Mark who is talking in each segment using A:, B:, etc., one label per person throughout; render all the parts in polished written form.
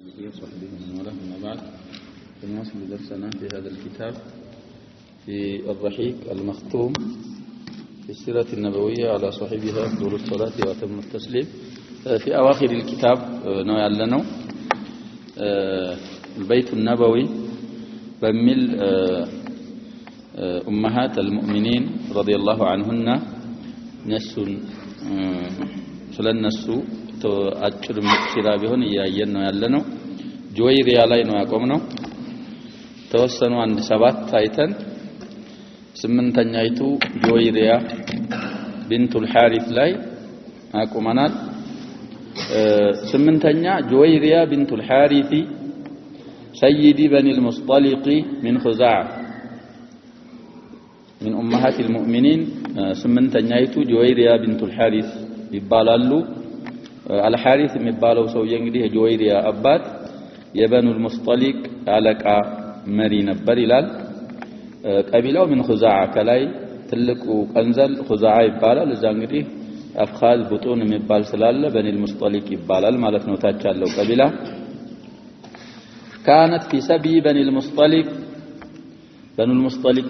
A: وصحبه ومن والاه أما بعد فنواصل درسنا في هذا الكتاب في الرحيق المختوم في السيرة النبوية على صاحبها أفضل الصلاة وأتم التسليم. في أواخر الكتاب نوع لنا البيت النبوي بمل أمهات المؤمنين رضي الله عنهن نسوا ስለነሱ አጭር ምክራ ቢሆን ያየን ነው ያለነው ጆይሪያ ላይ ነው ያቆምነው ተወሰኑ አንድ ሰባት አይተን ስምንተኛይቱ ጆይሪያ ቢንቱል ሐሪስ ላይ አቆመናል ስምንተኛ ጆይሪያ ቢንቱል ሐሪስ سيد بني المصطلق من خزاعة من أمهات المؤمنين سمنتنيايتو جويريا بنت الحارث ይባላሉ አልሐሪስ የሚባለው ሰውዬ እንግዲህ ጆይሪያ አባት የበኑል ሙስጠሊቅ አለቃ መሪ ነበር ይላል ቀቢላው ምን ኹዛዓ ከላይ ትልቁ ቀንዘል ኹዛዓ ይባላል እዛ እንግዲህ አፍኻዝ ቡጡን የሚባል ስላለ በኑል ሙስጠሊቅ ይባላል ማለት ነው ታች ያለው ቀቢላ كانت في سبي بني المصطلق بنو المصطلق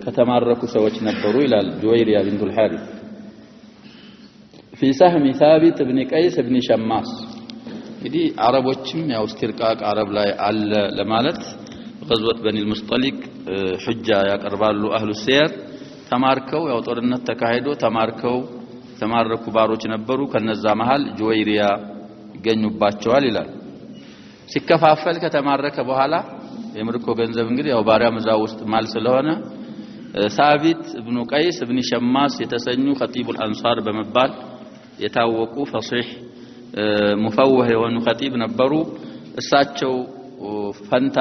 A: ከተማረኩ ሰዎች ነበሩ ይላል ጆይሪያ ቢንቱል ሐሪስ في سهم ثابت بن قيس بن شماس እንግዲህ አረቦችም ያው استرقاق عرب ላይ አለ ለማለት غزوة بني المصطلق حجة ያቀርባሉ አህሉ ሲር ተማርከው ያው ጦርነት ተካሂዶ ተማረኩ ባሮች ነበሩ ከነዛ መሃል ጆይሪያ ይገኙባቸዋል ይላል ሲከፋፈል ከተማረከ በኋላ የምርኮ ገንዘብ እንግዲህ ያው ባሪያ መዛው ውስጥ ማል ስለሆነ ሳቢት ኢብኑ ቀይስ ኢብኑ ሸማስ የተሰኙ ኸጢቡል አንሳር በመባል የታወቁ ፈሲህ ሙፈወህ የሆኑ ኸጢብ ነበሩ እሳቸው ፈንታ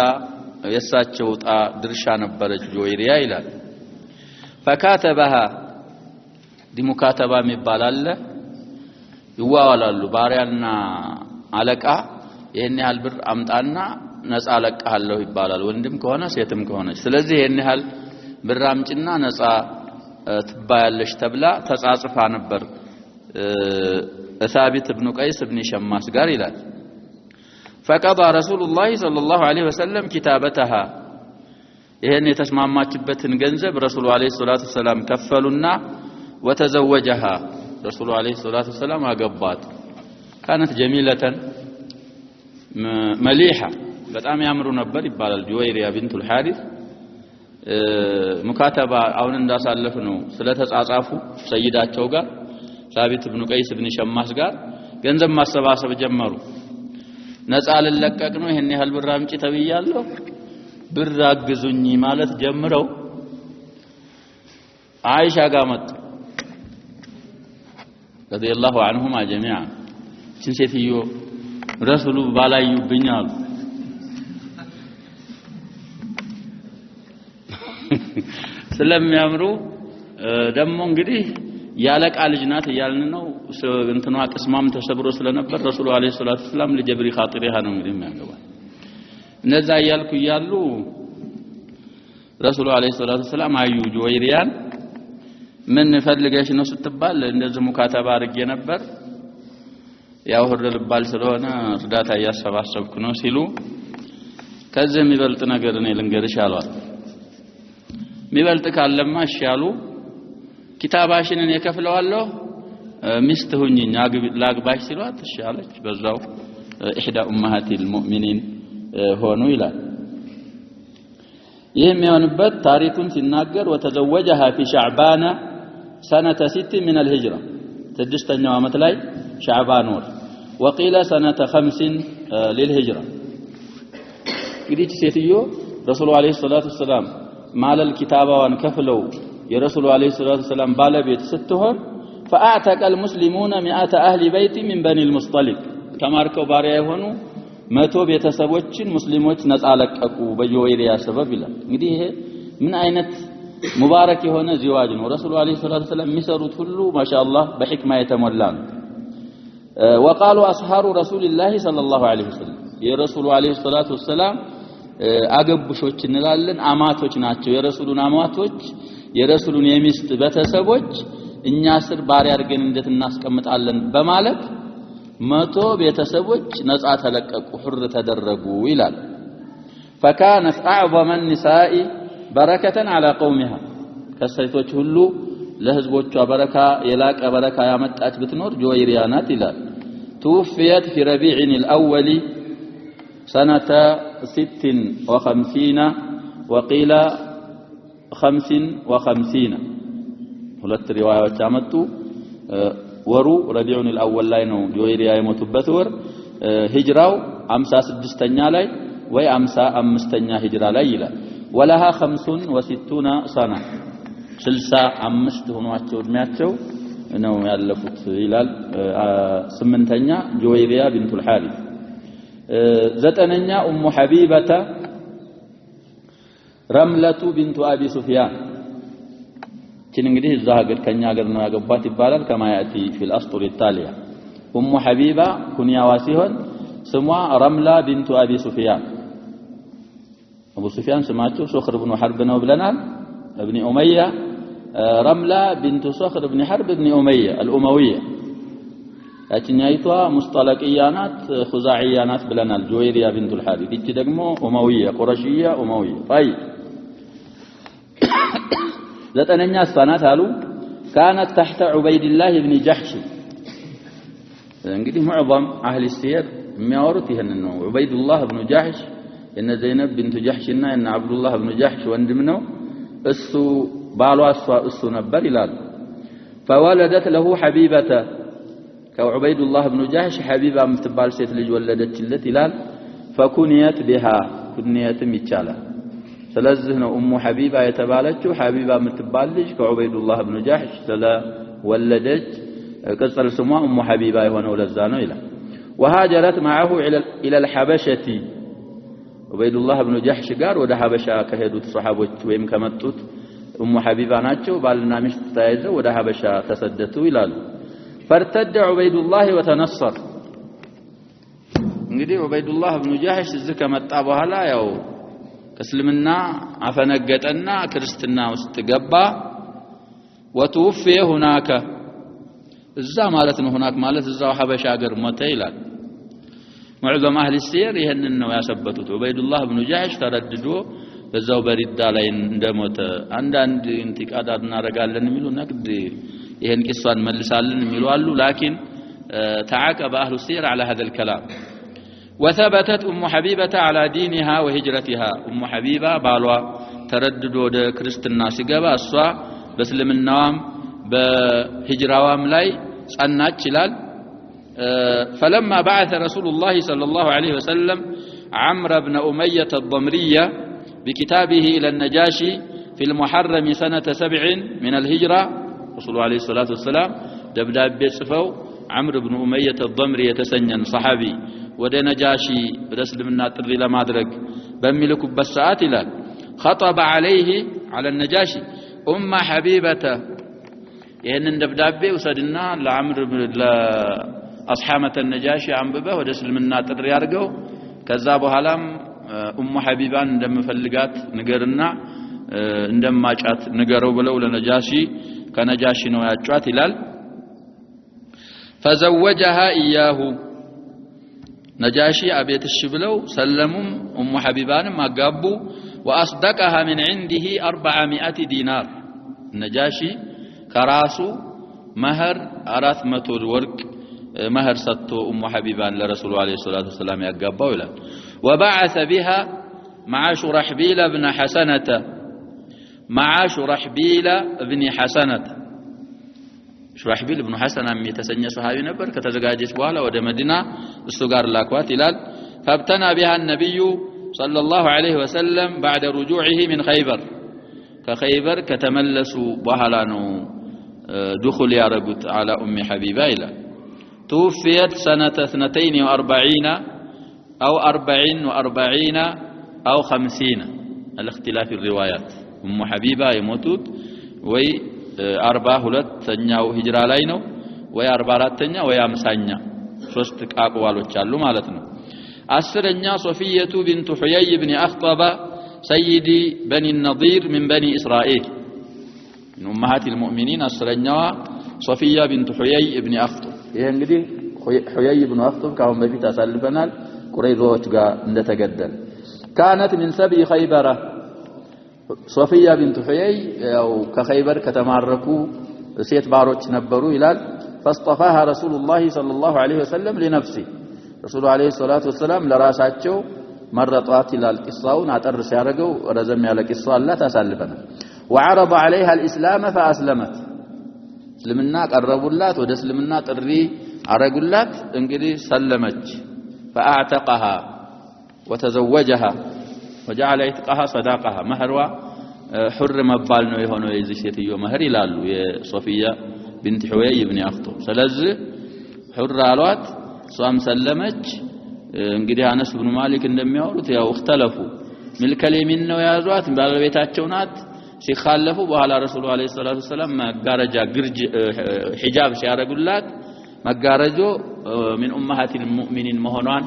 A: የሳቸው ጣ ድርሻ ነበረች ጆይሪያ ይላል فكاتبها ዲሙካተባ የሚባል ይዋዋላሉ ባሪያና አለቃ ይሄን ያህል ብር አምጣና ነፃ አለቃለሁ ይባላል ወንድም ከሆነ ሴትም ከሆነች ስለዚህ ይሄን ያህል ብር አምጪና ነፃ ትባያለሽ ተብላ ተጻጽፋ ነበር ثابت ابن قيس ابن شماس ጋር ይላል فقضى رسول الله صلى الله عليه وسلم كتابتها ይሄን የተስማማችበትን ገንዘብ ረሱሉ አለይሂ ሰላቱ ሰላም ከፈሉና وتزوجها رسول عليه الصلاه والسلام አገባት كانت جميلة مليحة በጣም ያምሩ ነበር ይባላል ጆይሪያ ቢንቱል ሐሪስ ሙካተባ አሁን እንዳሳለፍ ነው ስለተጻጻፉ ሰይዳቸው ጋር ثابت ابن قيس ابن شماس ጋር ገንዘብ ማሰባሰብ ጀመሩ ነፃ ለለቀቅ ነው ይሄን ያህል ብር አምጪ ተብያለሁ ብር አግዙኝ ማለት ጀምረው አይሻ ጋር መጡ ረዲየላሁ ዐንሁማ ጀሚዓን ሴትዮ ረሱሉ ባላዩብኛል ስለሚያምሩ ደሞ እንግዲህ ያለቃ ልጅ ናት ያልን ነው እንትኗ ቅስማም ተሰብሮ ስለነበር ረሱሉ አለይሂ ሰላቱ ሰላም ለጀብሪ ኻጢሪሃ ነው እንግዲህ የሚያገባ እነዛ ያልኩ ያሉ ረሱሉ አለይሂ ሰላቱ ሰላም አዩ ጆይሪያን ምን ፈልገሽ ነው ስትባል እንደዚህ ሙካተባ አርጌ ነበር ያው ህርልባል ስለሆነ እርዳታ ያሰባሰብኩ ነው ሲሉ ከዚህ የሚበልጥ ነገር እኔ ልንገርሽ አሏት የሚበልጥ ካለማ እሺ ያሉ ኪታባሽንን የከፍለዋለሁ ሚስት ሁኚኝ ላግባሽ ሲሏት እሺ አለች በዛው ኢህዳ ኡማሃቲል ሙእሚኒን ሆኑ ይላል ይህም የሆነበት ታሪኩን ሲናገር وتزوجها في شعبان سنة 6 من الهجرة ስድስተኛው ዓመት ላይ شعبان ወር وقيل سنة 5 للهجرة እንግዲህ ሴትዮ ረሱሉ አለይሂ ሰላቱ ሰላም ማለል ኪታባዋን ከፍለው የረሱሉ አለይሂ ሰላቱ ሰላም ባለቤት ስትሆን فاعتق المسلمون 100 اهل بيت من بني المصطلق ተማርከው ባሪያ የሆኑ 100 ቤተሰቦችን ሙስሊሞች ነፃ ለቀቁ በጆይሪያ ሰበብ ይላል እንግዲህ ይሄ ምን አይነት ሙባረክ የሆነ ዚዋጅ ነው ረሱሉ አለይሂ ሰላቱ ሰላም የሚሰሩት ሁሉ ማሻአላህ በህክማ የተሞላ ነው وقالوا اصحاب رسول الله صلى الله عليه وسلم የረሱሉ አለይሂ ሰላቱ ሰላም አገቡሾች እንላለን አማቶች ናቸው የረሱሉን አማቶች የረሱሉን የሚስት ቤተሰቦች እኛ ስር ባሪያ አድርገን እንዴት እናስቀምጣለን በማለት መቶ ቤተሰቦች ነፃ ተለቀቁ ሁር ተደረጉ ይላል فكانت اعظم النساء بركه على قومها ከሴቶች ሁሉ ለህዝቦቿ በረካ የላቀ በረካ ያመጣች ብትኖር ጁወይሪያ ናት ይላል توفيت في ربيع الأول سنة 56 وقيل 55 ሁለት ሪዋያዎች አመጡ ወሩ ረቢዑን الأول ላይ ነው ጁወይሪያ የሞቱበት ወር ሂጅራው 56ኛ ላይ ወይ 55ኛ ሂጅራ ላይ ይላል ወለሃ 65 سنة 65 ሆኗቸው እድሜያቸው ነው ያለፉት ይላል 8ኛ ጁወይሪያ ቢንቱ الحارث 9ኛ ኡሙ ሐቢበተ ረምለቱ ቢንቱ አቢ ሱፊያን ችን እንግዲህ እዛ ሀገር ከኛ ሀገር ነው ያገባት ይባላል كما ياتي في الاسطر التاليه ኡሙ ሐቢባ ኩንያዋ ሲሆን ስሟ ረምላ ቢንቱ አቢ ሱፊያን አቡ ሱፊያን ስማቸው ሶኽር ኢብኑ ሐርብ ነው ብለናል ابن أمية رملة بنت صخر بن حرب بن أمية الأموية لكن يأتوا مصطلقيانات خزاعيانات بلنا الجويرية بنت الحارث يجي دقمو أموية قرشية أموية طيب زتنيا السنة هالو كانت تحت عبيد الله بن جحش እንግዲህ معظم أهل السير የሚያወሩት ነው عبيد الله بن جحش إن زينب بنت جحشنا إن عبد الله بن جحش ወንድም ነው እሱ ባሏ እሱ ነበር ይላል فولدت له حبيبة كعبيد الله بن جحش حبيبة متبال ሴት ልጅ ወለደችለት ይላል فكنيت بها كنيتም ይቻላል ስለዚህ ነው ኡሙ ሐቢባ የተባለችው ሐቢባ የምትባል ልጅ ከዑበይድ الله بن جحش ስለወለደች ቅጽል ስሟ ኡሙ ሐቢባ የሆነው ለዛ ነው ይላል وهاجرت معه الى الحبشه عبيد الله بن جحش ጋር ወደ ሐበሻ ከሄዱት ሱሐቦች ወይም ከመጡት ኡሙ ሐቢባ ናቸው ባልና ሚስት ተያይዘው ወደ ሐበሻ ተሰደቱ ይላሉ فارتد عبيد الله وتنصر እንግዲህ عبيد الله بن جحش እዚህ ከመጣ በኋላ ያው ከእስልምና አፈነገጠና ክርስትና ውስጥ ገባ وتوفي هناك እዛ ማለት ነው هناك ማለት እዛው ሐበሻ ሀገር ሞተ ይላል معظم اهل السير ይሄንን ነው ያሰበቱት عبيد الله بن جحش ተረድዶ በዛው በሪዳ ላይ እንደሞተ አንዳንድ እንቲቃዳት እናረጋለን የሚሉ ነቅድ ይሄን ቂሷን መልሳለን የሚሉ አሉ لكن تعاقب اهل السير على هذا الكلام وثبتت ام حبيبه على دينها وهجرتها ام حبيبه ባሏ ተረድዶ ወደ ክርስትና ሲገባ እሷ በእስልምናዋም በሂጅራዋም ላይ ጸናች ይላል فلما بعث رسول الله صلى الله عليه وسلم عمرو بن أمية الضمرية بكتابه إلى النجاشي في المحرم سنة 7 من الهجرة رسول الله عليه الصلاة والسلام دبداب بيصفو عمرو بن أمية الضمري يتسنن صحابي ودى نجاشي برسل من ناطري لما درك بملك بالساعات إلى خطب عليه على النجاشي أم حبيبة يعني دبداب وسدنا لعمرو بن أصحابة النجاشي አንብበው ወደ እስልምና ጥሪ ያርገው ከዛ በኋላም ኡሙ ሐቢባን እንደምፈልጋት ንገርና እንደማጫት ንገረው ብለው ለነጃሺ ከነጃሺ ነው ያጫት ይላል فزوجها اياه نجاشي አቤትሽ ብለው ሰለሙም ኡሙ ሐቢባንም አጋቡ واصدقها من عنده 400 دينار نجاشي ከራሱ መህር 400 ወርቅ مهر ستو أم حبيبان لرسول عليه الصلاة والسلام يقابوا إلى وبعث بها مع شرحبيل بن حسنة مع شرحبيل بن حسنة شرحبيل بن حسنة يتسنى صحابي نبر كتزقاجس بوالا ودى مدينة استقار الأكوات إلال فابتنى بها النبي صلى الله عليه وسلم بعد رجوعه من خيبر كخيبر كتملسوا بهلانو دخل يارقت على أم حبيبة إلال توفيت سنة 42 أو 44 أو 50 الاختلاف الروايات أم حبيبة يموتوت وي 42 هجرة لاينو وي 44 وي 50 ሶስት አቅዋሎች አሉ ማለት ነው 10ኛ ሶፊየቱ ቢንቱ ሁየይ ኢብኑ አኽጠባ ሰይዲ በኒ النضير من بني إسرائيل من أمهات المؤمنين 10ኛዋ ሶፊያ ቢንቱ ሁየይ ኢብኑ አኽጠባ ይሄ እንግዲህ حيي بن أخطب كهم بفيت أسلفنا قريظوش قا اندتقدل كانت من سبي خيبرة صفية بنت حيي أو كخيبر كتماركوا سيت باروش نبروا إلال فاصطفاها رسول الله صلى الله عليه وسلم لنفسه رسول عليه الصلاة والسلام لراساتشو مرطات إلى القصاون أتر سيارقوا ورزم على قصة لا تسلفنا وعرض عليها الإسلام فأسلمت سلمنا قربولات وده سلمنا تري عرقولات انقدي سلمت فأعتقها وتزوجها وجعل عتقها صداقها مهروا حر مبال ነው የሆነው የዚህ ሴትዮ መህር ይላሉ የሶፊያ بنت حويي بن أخطب ስለዚህ حر አሏት ሷም ሰለመች እንግዲህ አነስ ብኑ ማሊክ እንደሚያወሩት ያው اختلفوا ሚልከል የሚን ነው ያዟት ባለቤታቸው ናት ሲኻለፉ በኋላ ረሱሉ አለይሂ ሰላቱ ሰላም መጋረጃ ግርጅ ሒጃብ ሲያረጉላት መጋረጆ من امهات المؤمنين መሆኗን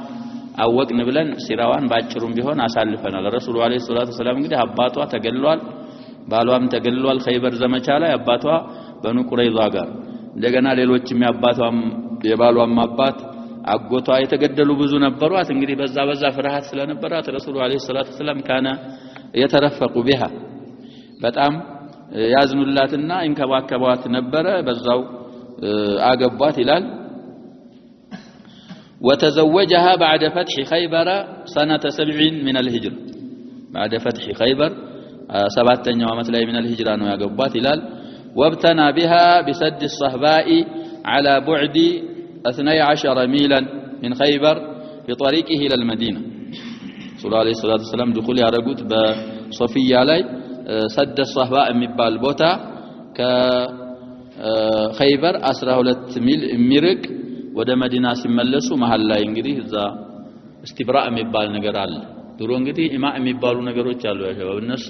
A: አወቅን ብለን ሲራዋን ባጭሩም ቢሆን አሳልፈናል ረሱሉ አለይሂ ሰላቱ ሰላም እንግዲህ አባቷ ተገሏል ባሏም ተገሏል ኸይበር ዘመቻ ላይ አባቷ በኑ ቁረይዛ ጋር እንደገና ሌሎችም ያባቷም የባሏም አባት አጎቷ የተገደሉ ብዙ ነበሯት እንግዲህ በዛ ፍርሃት ስለነበራት ረሱሉ አለይሂ ሰላቱ ሰላም ካነ የተረፈቁ بها በጣም ያዝኑላትና እንከባከቧት ነበረ በዛው አገቧት ይላል وتزوجها بعد فتح خيبر سنة 7 من الهجرة بعد فتح خيبر سبعتኛው ዓመት ላይ من الهجرة ነው ያገቧት ይላል وابتنى بها بسد الصهباء على بعد 12 ميلا من خيبر في طريقه إلى المدينة صلى الله عليه وسلم دخول ያረጉት በሶፊያ ላይ سد الصهباء የሚባል ቦታ ከኸይበር 12 ሚል የሚርቅ ወደ መዲና ሲመለሱ መሃል ላይ እንግዲህ እዛ እስቲብራእ የሚባል ነገር አለ ድሮ እንግዲህ ኢማ የሚባሉ ነገሮች አሉ ያለው እነሱ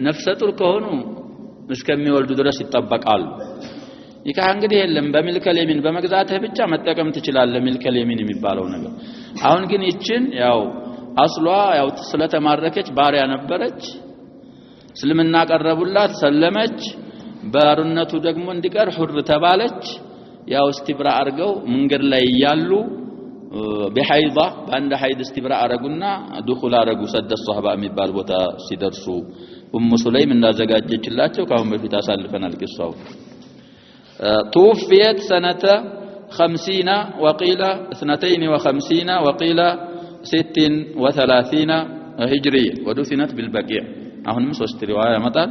A: ነፍሰ ጡር ከሆኑ እስከሚወልዱ ድረስ ይጠበቃሉ ይካ እንግዲህ የለም በሚልከል የሚን በመግዛትህ ብቻ መጠቀም ትችላለህ ሚልከል የሚን የሚባለው ነገር አሁን ግን ይችን ያው አስሏ ያው ስለተማረከች ባሪያ ነበረች እስልምና ቀረቡላት ሰለመች ባርነቱ ደግሞ እንዲቀር ሁር ተባለች ያው እስቲብራ አርገው መንገድ ላይ ያሉ በሐይዳ በአንድ ሐይድ እስቲብራ አረጉና ድኹል አረጉ ሰደ ሷህባ የሚባል ቦታ ሲደርሱ ሱለይም እንዳዘጋጀችላቸው ካሁን በፊት አሳልፈናል ቂሳው توفيت سنة 50 وقيل 52 وقيل 36 هجرية ودفنت بالبقيع አሁንም ሶስት ሪዋያ ያመጣል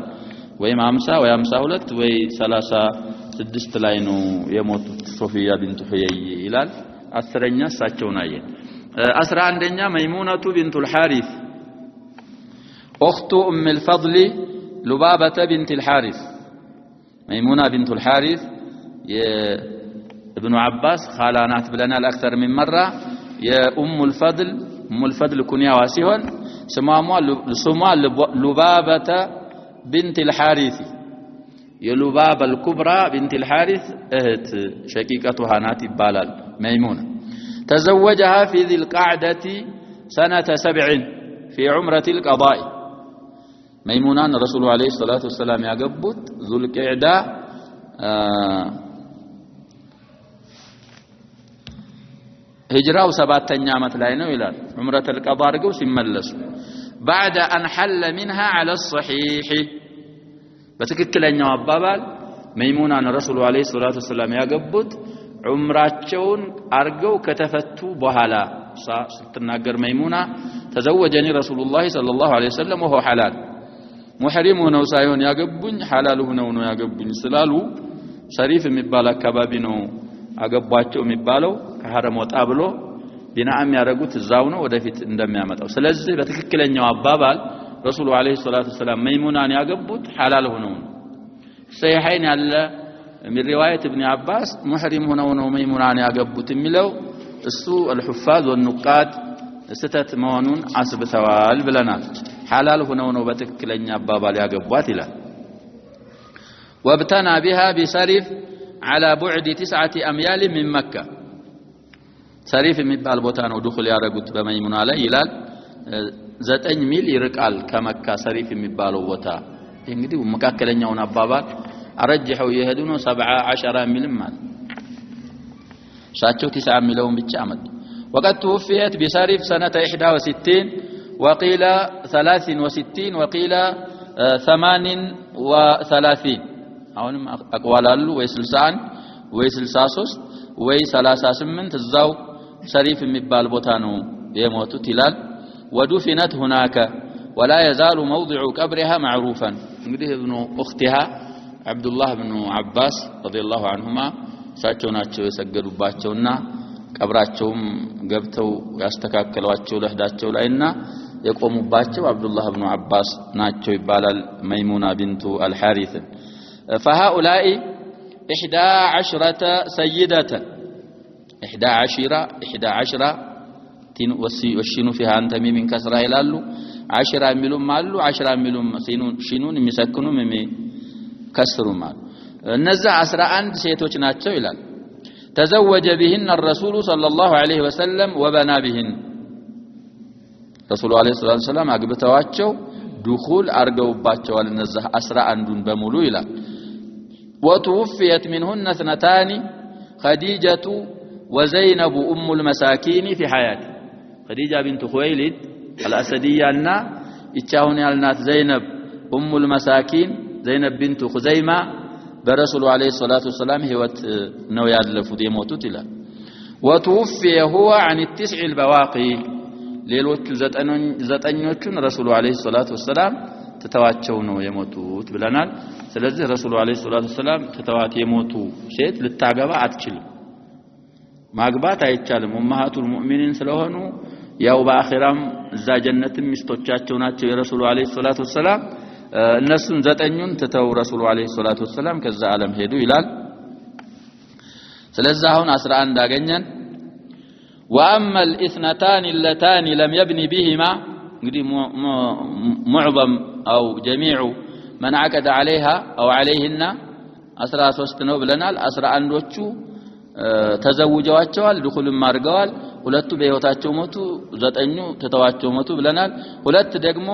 A: ወይም 50 ወይ 52 ወይ 36 ላይ ነው የሞቱት ሶፊያ ቢንቱ ሁየይ ይላል 10ኛ እሳቸውን አየ 11ኛ መይሙናቱ ቢንቱ الحارث اخت ام الفضل لبابة بنت الحارث ميمونة بنت الحارث ابن عباس خالانات بلنا الأكثر من مرة يا ام الفضل كنيا واسيهن سموا لبابة بنت الحارث يا لبابة الكبرى بنت الحارث اهت شقيقتها ناتي بالال ميمونة تزوجها في ذي القعدة سنة 7 في عمرة القضاء ميمونة الرسول عليه الصلاة والسلام يقبط ذو القعدة هجرة وسباتين عامت لاينو إلى عمرة القضاء رقو سيملس بعد أن حل منها على الصحيح بتككل أن يواب بابال ميمونة الرسول عليه الصلاة والسلام يقبط عمراتشون أرقو كتفتو بهالا ستناقر ميمونة تزوجني رسول الله صلى الله عليه وسلم وهو حلال محرم ነው ሳይሆን ያገቡኝ حلال ሆነው ነው ያገቡኝ ስላሉ ሸሪፍ የሚባል አካባቢ ነው አገባቸው የሚባለው ከሐረም ወጣ ብሎ ቢናም ያረጉት እዛው ነው ወደፊት እንደሚያመጣው ስለዚህ በትክክለኛው አባባል ረሱሉ አለይሂ ሰላቱ ሰላም መይሙናን ያገቡት حلال ሆነው ነው ሰይሐይን ያለ من رواية ابن عباس محرم ሆነው ነው መይሙናን ያገቡት የሚለው እሱ الحفاظ والنقاد ስተት መሆኑን አስብተዋል ብለናል حلال ሆነው ነው በትክክለኛ አባባል ያገቧት ይላል وابتنى بها بسرف على بعد 9 أميال من مكة سرف የሚባል ቦታ ነው ድኹል ያረጉት በመይሙና ላይ ይላል 9 ሚል ይርቃል ከመካ ሰሪፍ የሚባለው ቦታ እንግዲህ መካከለኛውን አባባል አረጀው ይሄዱ ነው 17 ሚል ማለት እሳቸው 9 የሚለውን ብቻ አመጡ وقد توفيت بصرف سنة 61 وقيل 63 وقيل 38 አሁንም አቅዋል አሉ ወይ 61 ወይ 63 ወይ 38 እዛው ሸሪፍ የሚባል ቦታ ነው የሞቱት ይላል ودفنت هناك ولا يزال موضع قبرها معروفا እንግዲህ ابن اختها عبد الله بن عباس رضي الله عنهما እሳቸው ናቸው የሰገዱባቸውና ቀብራቸውም ገብተው ያስተካከሏቸው ለህዳቸው ላይና የቆሙባቸው አብዱላህ ኢብኑ አባስ ናቸው ይባላል መይሙና ቢንቱ አልሐሪስ فهؤلاء 11 سيدة 11 ወሽኑ فيها አንተ ሚን ከስራ ይላሉ 10 የሚሉም አሉ 10 የሚሉም ሲኑን የሚሰክኑም የሚከስሩም አሉ እነዛ 11 ሴቶች ናቸው ይላል تزوج بهن الرسول صلى الله عليه وسلم وبنى بهن رسول الله عليه الصلاه والسلام አግብተዋቸው دخول አርገውባቸዋል እነዛ 11ን በሙሉ ይላል وتوفيت منهن 2 خديجة وزينب ام المساكين في حياته خديجة بنت خويلد الاسديه እና ይቻውን ያልናት زينب ام المساكين زينب بنت خزيمة برسول عليه الصلاة والسلام هيوت نو يالفوت يموتوت ይላል وتوفي هو عن 9 البواقي ሌሎች ዘጠኞቹን ረሱሉ አለይሂ ሰላቱ ወሰለም ተተዋቸው ነው የሞቱት ብለናል ስለዚህ ረሱሉ አለይሂ ሰላቱ ወሰለም ተተዋት የሞቱ ሴት ልታገባ አትችልም ማግባት አይቻልም ኡማሃቱል ሙእሚኒን ስለሆኑ ያው በአኺራም እዛ ጀነትም ሚስቶቻቸው ናቸው የረሱሉ አለይሂ ሰላቱ ወሰለም እነሱን ዘጠኙን ተተው ረሱሉ አለይሂ ሰላቱ ወሰለም ከዛ ዓለም ሄዱ ይላል ስለዚህ አሁን 11 አገኘን واما الاثنتان اللتان لم يبني بهما እንግዲህ معظم او جميع من عقد عليها او عليهن 13 ነው ብለናል 11ዎቹ ተዘውጀዋቸዋል ድኹልም አርገዋል ሁለቱ በህይወታቸው ሞቱ ዘጠኙ ተተዋቸው ሞቱ ብለናል ሁለት ደግሞ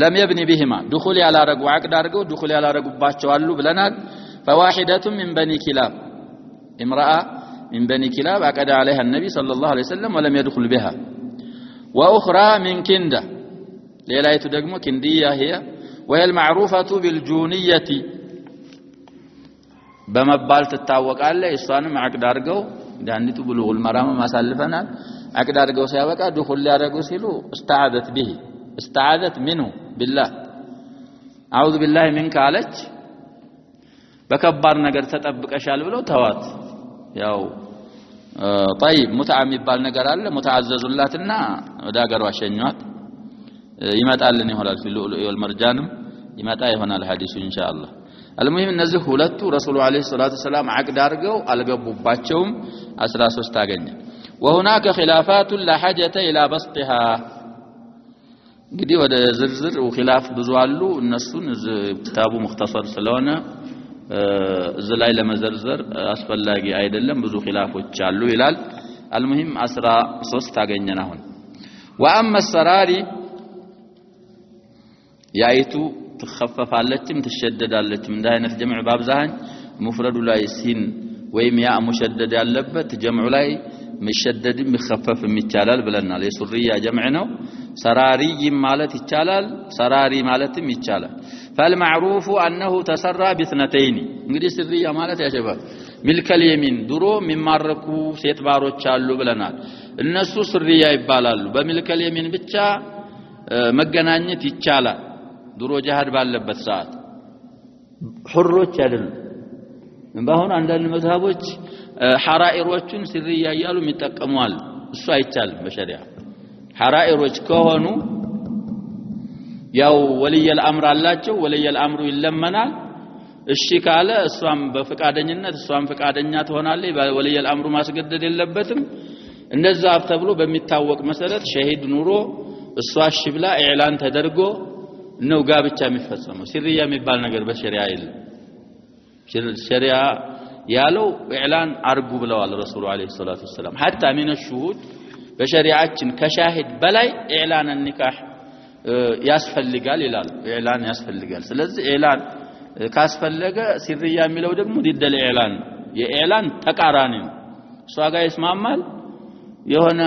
A: لم يبني بهما دخول على رجو عقد ارغو دخول على رغوباچو አሉ ብለናል فواحده من بني كلاب امراه من بني كلاب عقد عليها النبي صلى الله عليه وسلم ولم يدخل بها واخرى من كنده ليلايت ደግሞ كنديه هي وهي المعروفه بالجونيه በመባል ትታወቃለች እሷንም عقد አርገው ዳንዲቱ ብሉል መራም ማሳልፈናል عقد አርገው ሲያበቃ دخول ሊያደርጉ ሲሉ استعاذت منه بالله اعوذ بالله منك አለች በከባድ ነገር ተጠብቀሻል ብለው ተዋት ያው طيب ሙተዓ የሚባል ነገር አለ ሙተዓዘዙላትና ወደ ሀገሯ ሸኟት ይመጣልን ይሆናል ፊሉል ወልመርጃንም ይመጣ ይሆናል ሐዲሱ ኢንሻአላህ المهم እነዚህ ሁለቱ ረሱሉ አለይሂ ሰላቱ ሰላም عقد አርገው አልገቡባቸውም 13 አገኘ وهناك خلافات لا حاجه الى بسطها እንግዲህ ወደ ዝርዝር ኺላፍ ብዙ አሉ እነሱን ክታቡ ሙختصر ስለሆነ እዚህ ላይ ለመዘርዘር አስፈላጊ አይደለም ብዙ ኺላፎች አሉ ይላል المهم 13 አገኘን አሁን واما السراري ያይቱ ትخفፋለችም ትሸደዳለችም እንደ አይነት ጀምዕ ባብዛኝ ሙፍረዱ ላይ ሲን ወይም ያ ሙሸደድ ያለበት ጀምዑ ላይ መሸደድም ይخفፍም ይቻላል ብለናል የሱሪያ ጀምዕ ነው ሰራሪ ማለት ይቻላል ሰራሪ ማለትም ይቻላል فالمعروف انه تسرى باثنتين እንግዲህ ስሪያ ማለት ያሸባል ሚልከል የሚን ድሮ የሚማረኩ ሴት ባሮች አሉ ብለናል እነሱ ስሪያ ይባላሉ በሚልከል የሚን ብቻ መገናኘት ይቻላል ድሮ ጂሃድ ባለበት ሰዓት ሁሮች አይደሉም ባሁን አንዳንድ መዝሃቦች ሐራኢሮችን ስሪያ ያያሉ የሚጠቀሙዋል እሱ አይቻልም በሸሪዓ ሐራኢሮች ከሆኑ ያው ወልየል አምር አላቸው ወልየል አምሩ ይለመናል እሺ ካለ እሷም በፍቃደኝነት እሷም ፍቃደኛ ትሆናለች ወልየል አምሩ ማስገደድ የለበትም እንደዛ ተብሎ በሚታወቅ መሰረት ሸሂድ ኑሮ እሷ እሺ ብላ ኢዕላን ተደርጎ ነው ጋብቻ የሚፈጸመው ሲሪያ የሚባል ነገር በሸሪዓ የለም ሸሪዓ ያለው ኢዕላን አርጉ ብለዋል ረሱሉ አለይሂ ሰላቱ ወሰለም hatta من الشهود በሸሪዓችን ከሻሂድ በላይ ኢዕላን النكاح ያስፈልጋል ይላል ኢዕላን ያስፈልጋል ስለዚህ ኢዕላን ካስፈለገ ሲሪያ የሚለው ደግሞ ዲደል ኢዕላን የኢዕላን ተቃራኒ ነው ሷጋ ይስማማል የሆነ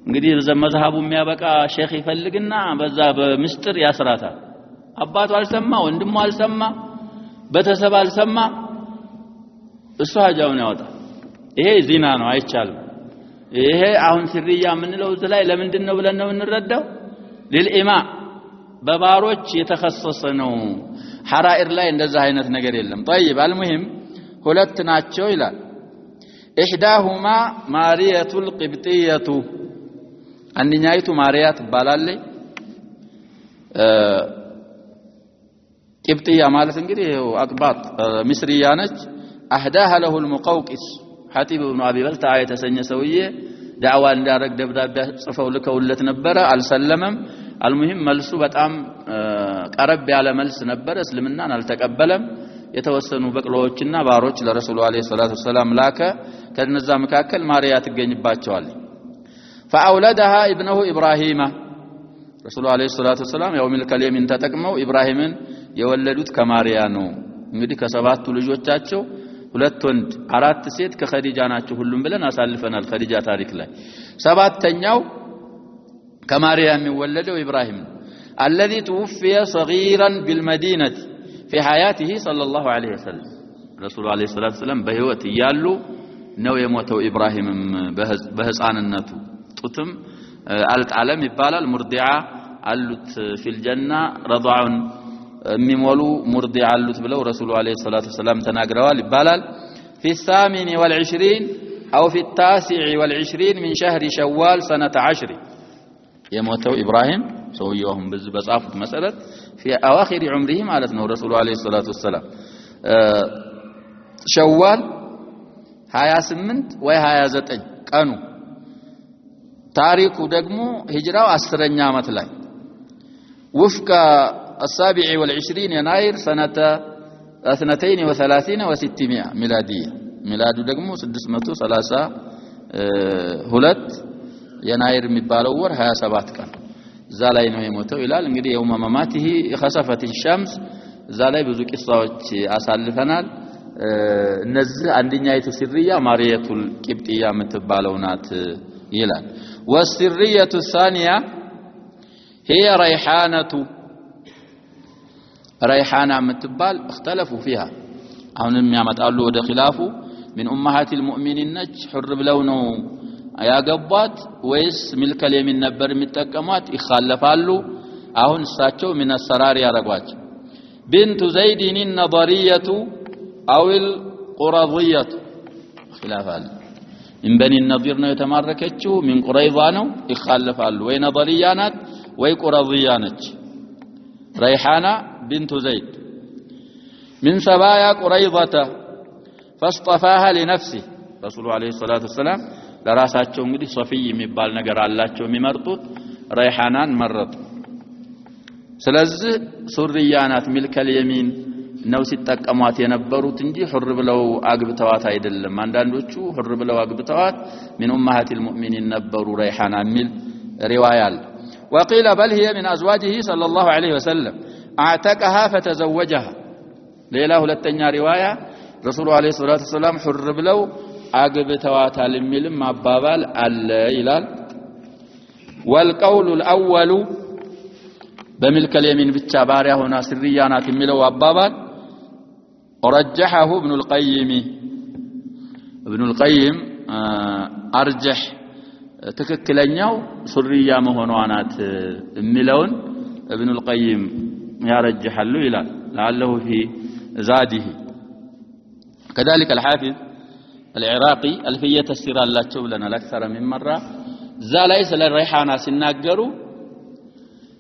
A: እንግዲህ ዘመዝሃቡ የሚያበቃ ሼክ ይፈልግና በዛ በምስጥር ያስራታል አባቱ አልሰማ ወንድሙ አልሰማ በተሰብ አልሰማ እሱ ሀጃውን ያወጣ ይሄ ዚና ነው አይቻልም ይሄ አሁን ስርያ ምንለው እዚህ ላይ ለምንድነው ብለን ነው እንረዳው ለልኢማ በባሮች የተከሰሰ ነው ሐራኢር ላይ እንደዛ አይነት ነገር የለም طيب المهم ሁለት ናቸው ይላል احداهما مارية القبطية አንደኛይቱ ማሪያ ትባላለች ቅብጥያ ማለት እንግዲህ አቅባጥ ምስሪያ ነች اهداها له المقوقس حاتب بن ابي بلتع የተሰኘ ሰውዬ ዳዕዋ እንዲያረግ ደብዳቤ ጽፈው ልከውለት ነበር አልሰለመም المهم መልሱ በጣም ቀረብ ያለ መልስ ነበር እስልምናን አልተቀበለም የተወሰኑ በቅሎዎችና ባሮች ለረሱሉ አለይሂ ሰላቱ ወሰለም ላከ ከነዛ መካከል ማሪያ ትገኝባቸዋል فاولدها ابنه ابراهيم ረሱሉ አለይሂ ሰላቱ ወሰለም ያው ሚልከሌምን ተጠቅመው ኢብራሂምን የወለዱት ከማሪያ ነው እንግዲህ ከሰባቱ ልጆቻቸው ሁለት ወንድ አራት ሴት ከኸዲጃ ናቸው ሁሉም ብለን አሳልፈናል ኸዲጃ ታሪክ ላይ ሰባተኛው ከማሪያ የሚወለደው ኢብራሂም الذي توفي صغيرا بالمدينه في حياته صلى الله عليه وسلم رسول عليه الصلاه والسلام በህይወት እያሉ ነው የሞተው ኢብራሂምም በህፃንነቱ ጡትም አልጣለም ይባላል ሙርዲዓ አሉት في الجنه رضعون የሚሞሉ ሙርዲዓ አሉት ብለው ረሱሉ አለይሂ ሰላቱ ወሰለም ተናግረዋል ይባላል في 28 او في 29 من شهر شوال سنه 10 የሞተው ኢብራሂም ሰውየውም በጻፉት መሰረት في اواخر عمره ማለት ነው ረሱሉ አለይሂ ሰላቱ ወሰለም ሸዋል 28 ወይ 29 ቀኑ ታሪኩ ደግሞ ሂጅራው 10ኛ አመት ላይ وفق 27 يناير سنه 32 و600 ميلاديه ሚላዱ ደግሞ 632 يناير የሚባለው ወር 27 ቀን እዛ ላይ ነው የሞተው ይላል እንግዲህ የውመ መማቲሂ خسفت الشمس እዛ ላይ ብዙ ቂሳዎች አሳልፈናል እነዚህ አንደኛይቱ ሲርያ ማሪያቱል ቂብጥያ የምትባለው ናት ይላል والسريه الثانيه هي ريحانه የምትባል اختلفوا فيها አሁንም ያመጣሉ ወደ ኺላፉ من امهات المؤمنين ነች حر ብለው ነው ያገቧት ወይስ ሚልከል የሚን ነበር የሚጠቀሟት ይخالፋሉ አሁን እሳቸው من السرار ያረጓቸው بنت زيد النضريه او القرظيه خلاف አለ من بني النضير ነው የተማረከችው من قريظه ነው ይخالፋሉ ወይ ነضريه ናት ወይ قرظيه ነች ريحانه بنت زيد من سبايا قريظه فاصطفاها لنفسه رسول عليه الصلاه والسلام ለራሳቸው እንግዲህ ሶፊይ የሚባል ነገር አላቸው የሚመርጡት ረይሃናን መረጡ ስለዚህ ሱርያናት ሚልከል የሚን ነው ሲጠቀሟት የነበሩት እንጂ ሁር ብለው አግብተዋት አይደለም አንዳንዶቹ ሁር ብለው አግብተዋት من امهات المؤمنين ነበሩ ረይሃና ሚል ሪዋያል وقيل بل هي من ازواجه صلى الله عليه وسلم اعتقها فتزوجها ሌላ ሁለተኛ ሪዋያ ረሱሉ አለይሂ ሰላቱ ወሰለም ሁር ብለው አግብተዋታል የሚልም አባባል አለ ይላል والقول الاول በሚልከል የሚን ብቻ ባሪያ ሆና ስርያናት የሚለው አባባል رجحه ابن القيم ارجح ትክክለኛው ሱርያ መሆኗ ናት የሚለውን ابن القيم ያረጅሐሉ ይላል لعله في زاده كذلك الحافظ العراقي الفيه السير አላቸው لنا اكثر من مره ዛላይ ስለ ረይሃና ሲናገሩ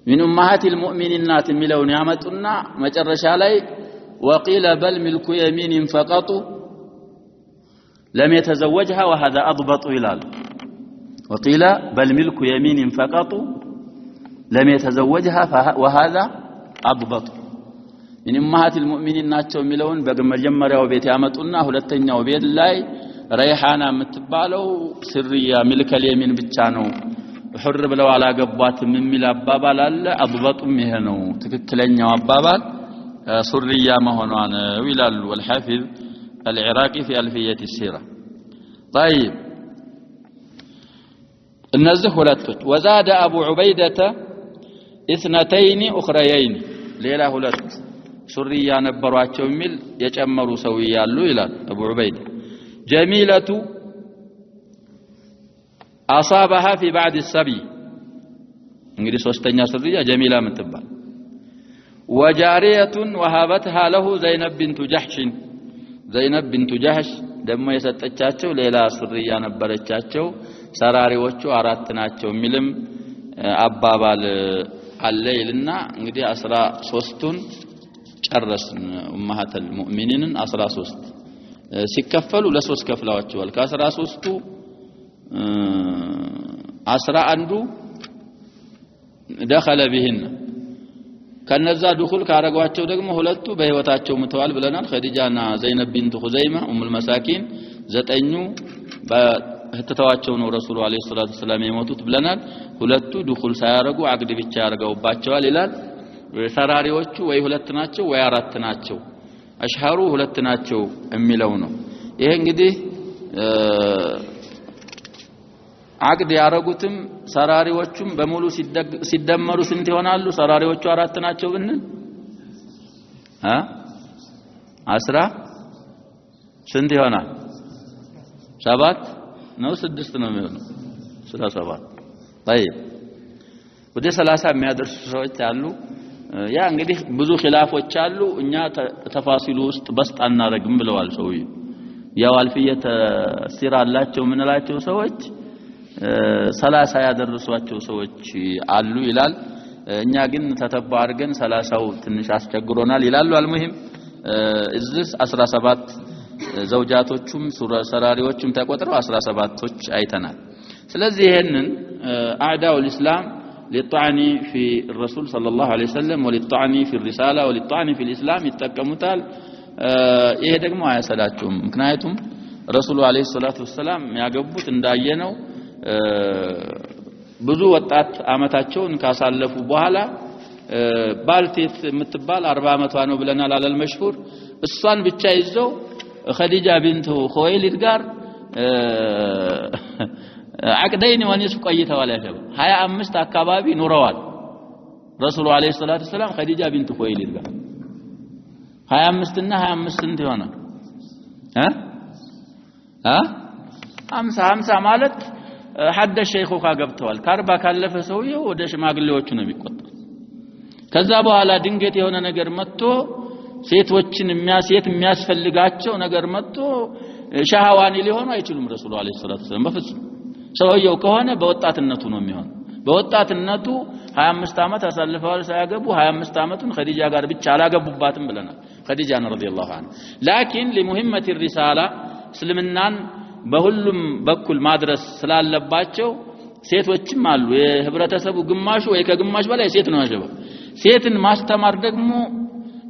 A: من امهات المؤمنين نات የሚለውን ያመጡና መጨረሻ ላይ وقيل بل ملك يمين فقط لم يتزوجها وهذا اضبط ይላል وقيل بل ملك يمين فقط لم يتزوجها وهذا اضبط من امهات المؤمنين ናቸው የሚለውን በመጀመሪያው ቤት ያመጡና ሁለተኛው ቤት ላይ ረይሃና የምትባለው ስርያ ሚልከል የሚን ብቻ ነው ሁር ብለው አላገቧትም የሚል አባባል አለ አضبطም ይሄ ነው ትክክለኛው አባባል ሱርያ መሆኗን ይላሉ والحافظ العراقي في الفيه السيره طيب እነዚህ ሁለቶች وزاد ابو عبيده اثنتين اخريين ሌላ ሁለት ሱሪያ ነበሯቸው የሚል የጨመሩ ሰው ያሉ ይላል አቡ ዑበይዳ ጀሚለቱ አሳበها في بعد السبي እንግዲህ ሶስተኛ ሱሪያ ጀሚላ ምትባል وجاريه وهبتها له زينب بنت جحش ደግሞ የሰጠቻቸው ሌላ ሱሪያ ነበረቻቸው ሰራሪዎቹ አራት ናቸው የሚልም አባባል አለ ይልና እንግዲህ 13ቱን ጨረስን ኡማሃተል ሙእሚኒንን 13 ሲከፈሉ ለሶስት ከፍላዋቸዋል ከ13ቱ 11ዱ دخل بهن ከነዛ ድኹል ካረጓቸው ደግሞ ሁለቱ በህይወታቸው ሙተዋል ብለናል ኸዲጃና ዘይነብ ቢንት ኹዘይማ ኡሙል መሳኪን ዘጠኙ በህተታቸው ነው ረሱሉ አለይሂ ሰላቱ ሰላም የሞቱት ብለናል ሁለቱ ድኹል ሳያረጉ አቅድ ብቻ ያርገውባቸዋል ይላል ሰራሪዎቹ ወይ ሁለት ናቸው ወይ አራት ናቸው አሽሃሩ ሁለት ናቸው የሚለው ነው ይሄ እንግዲህ አቅድ ያረጉትም ሰራሪዎቹም በሙሉ ሲደመሩ ስንት ይሆናሉ ሰራሪዎቹ አራት ናቸው ብንል 10 ስንት ይሆናል 7 ነው 6 ነው የሚሆነው 7 طيب ወደ 30 የሚያደርሱ ሰዎች አሉ ያ እንግዲህ ብዙ ኺላፎች አሉ እኛ ተፋሲሉ ውስጥ በስጥ አናረግም ብለዋል ሰውዬው ያው አልፊየተ ሲራ አላቸው ምንላቸው ሰዎች 30 ያደርሷቸው ሰዎች አሉ ይላል እኛ ግን ተተባ አድርገን 30ው ትንሽ አስቸግሮናል ይላሉ አልሙሂም እዚህ 17 ዘውጃቶቹም ሰራሪዎቹም ተቆጥረው 17ቶች አይተናል ስለዚህ ይሄንን አዕዳው الاسلام للطعن في الرسول صلى الله عليه وسلم وللطعن في الرساله وللطعن في الاسلام ይጠቀሙታል ይሄ ደግሞ አያሰላችሁም ምክንያቱም ረሱሉ አለይሂ ሰላቱ ወሰለም ያገቡት እንዳየነው ብዙ ወጣት አመታቸውን ካሳለፉ በኋላ ባልቴት የምትባል 40 አመቷ ነው ብለናል አለል መሽሁር እሷን ብቻ ይዘው ኸዲጃ ቢንቱ ኹወይሊድ ጋር አቅደይን ወንስ ቆይተዋል ያሸበ 25 አካባቢ ኑረዋል ረሱሉ አለይሂ ሰላቱ ሰላም ኸዲጃ ቢንቱ ኹወይሊድ ጋር 25 እና 25 ስንት ይሆናል 50 ማለት ሐደ ሸይኹ ካገብተዋል ካርባ ካለፈ ሰውየው ወደ ሽማግሌዎቹ ነው የሚቆጠው ከዛ በኋላ ድንገት የሆነ ነገር መጥቶ ሴቶችን የሚያስፈልጋቸው ነገር መጥቶ ሻሃዋኒ ሊሆኑ አይችሉም ረሱሉ አለይሂ ሰላቱ ሰላም በፍጹም ሰውየው ከሆነ በወጣትነቱ ነው የሚሆን በወጣትነቱ 25 አመት አሳልፈዋል ሳያገቡ 25 አመቱን ኸዲጃ ጋር ብቻ አላገቡባትም ብለናል ኸዲጃን ረዲየላሁ ዐንሃ ላኪን ለሙሂመት الرساله እስልምናን በሁሉም በኩል ማድረስ ስላለባቸው ሴቶችም አሉ የህብረተሰቡ ግማሹ ወይ ከግማሽ በላይ ሴት ነው ያጀበ ሴትን ማስተማር ደግሞ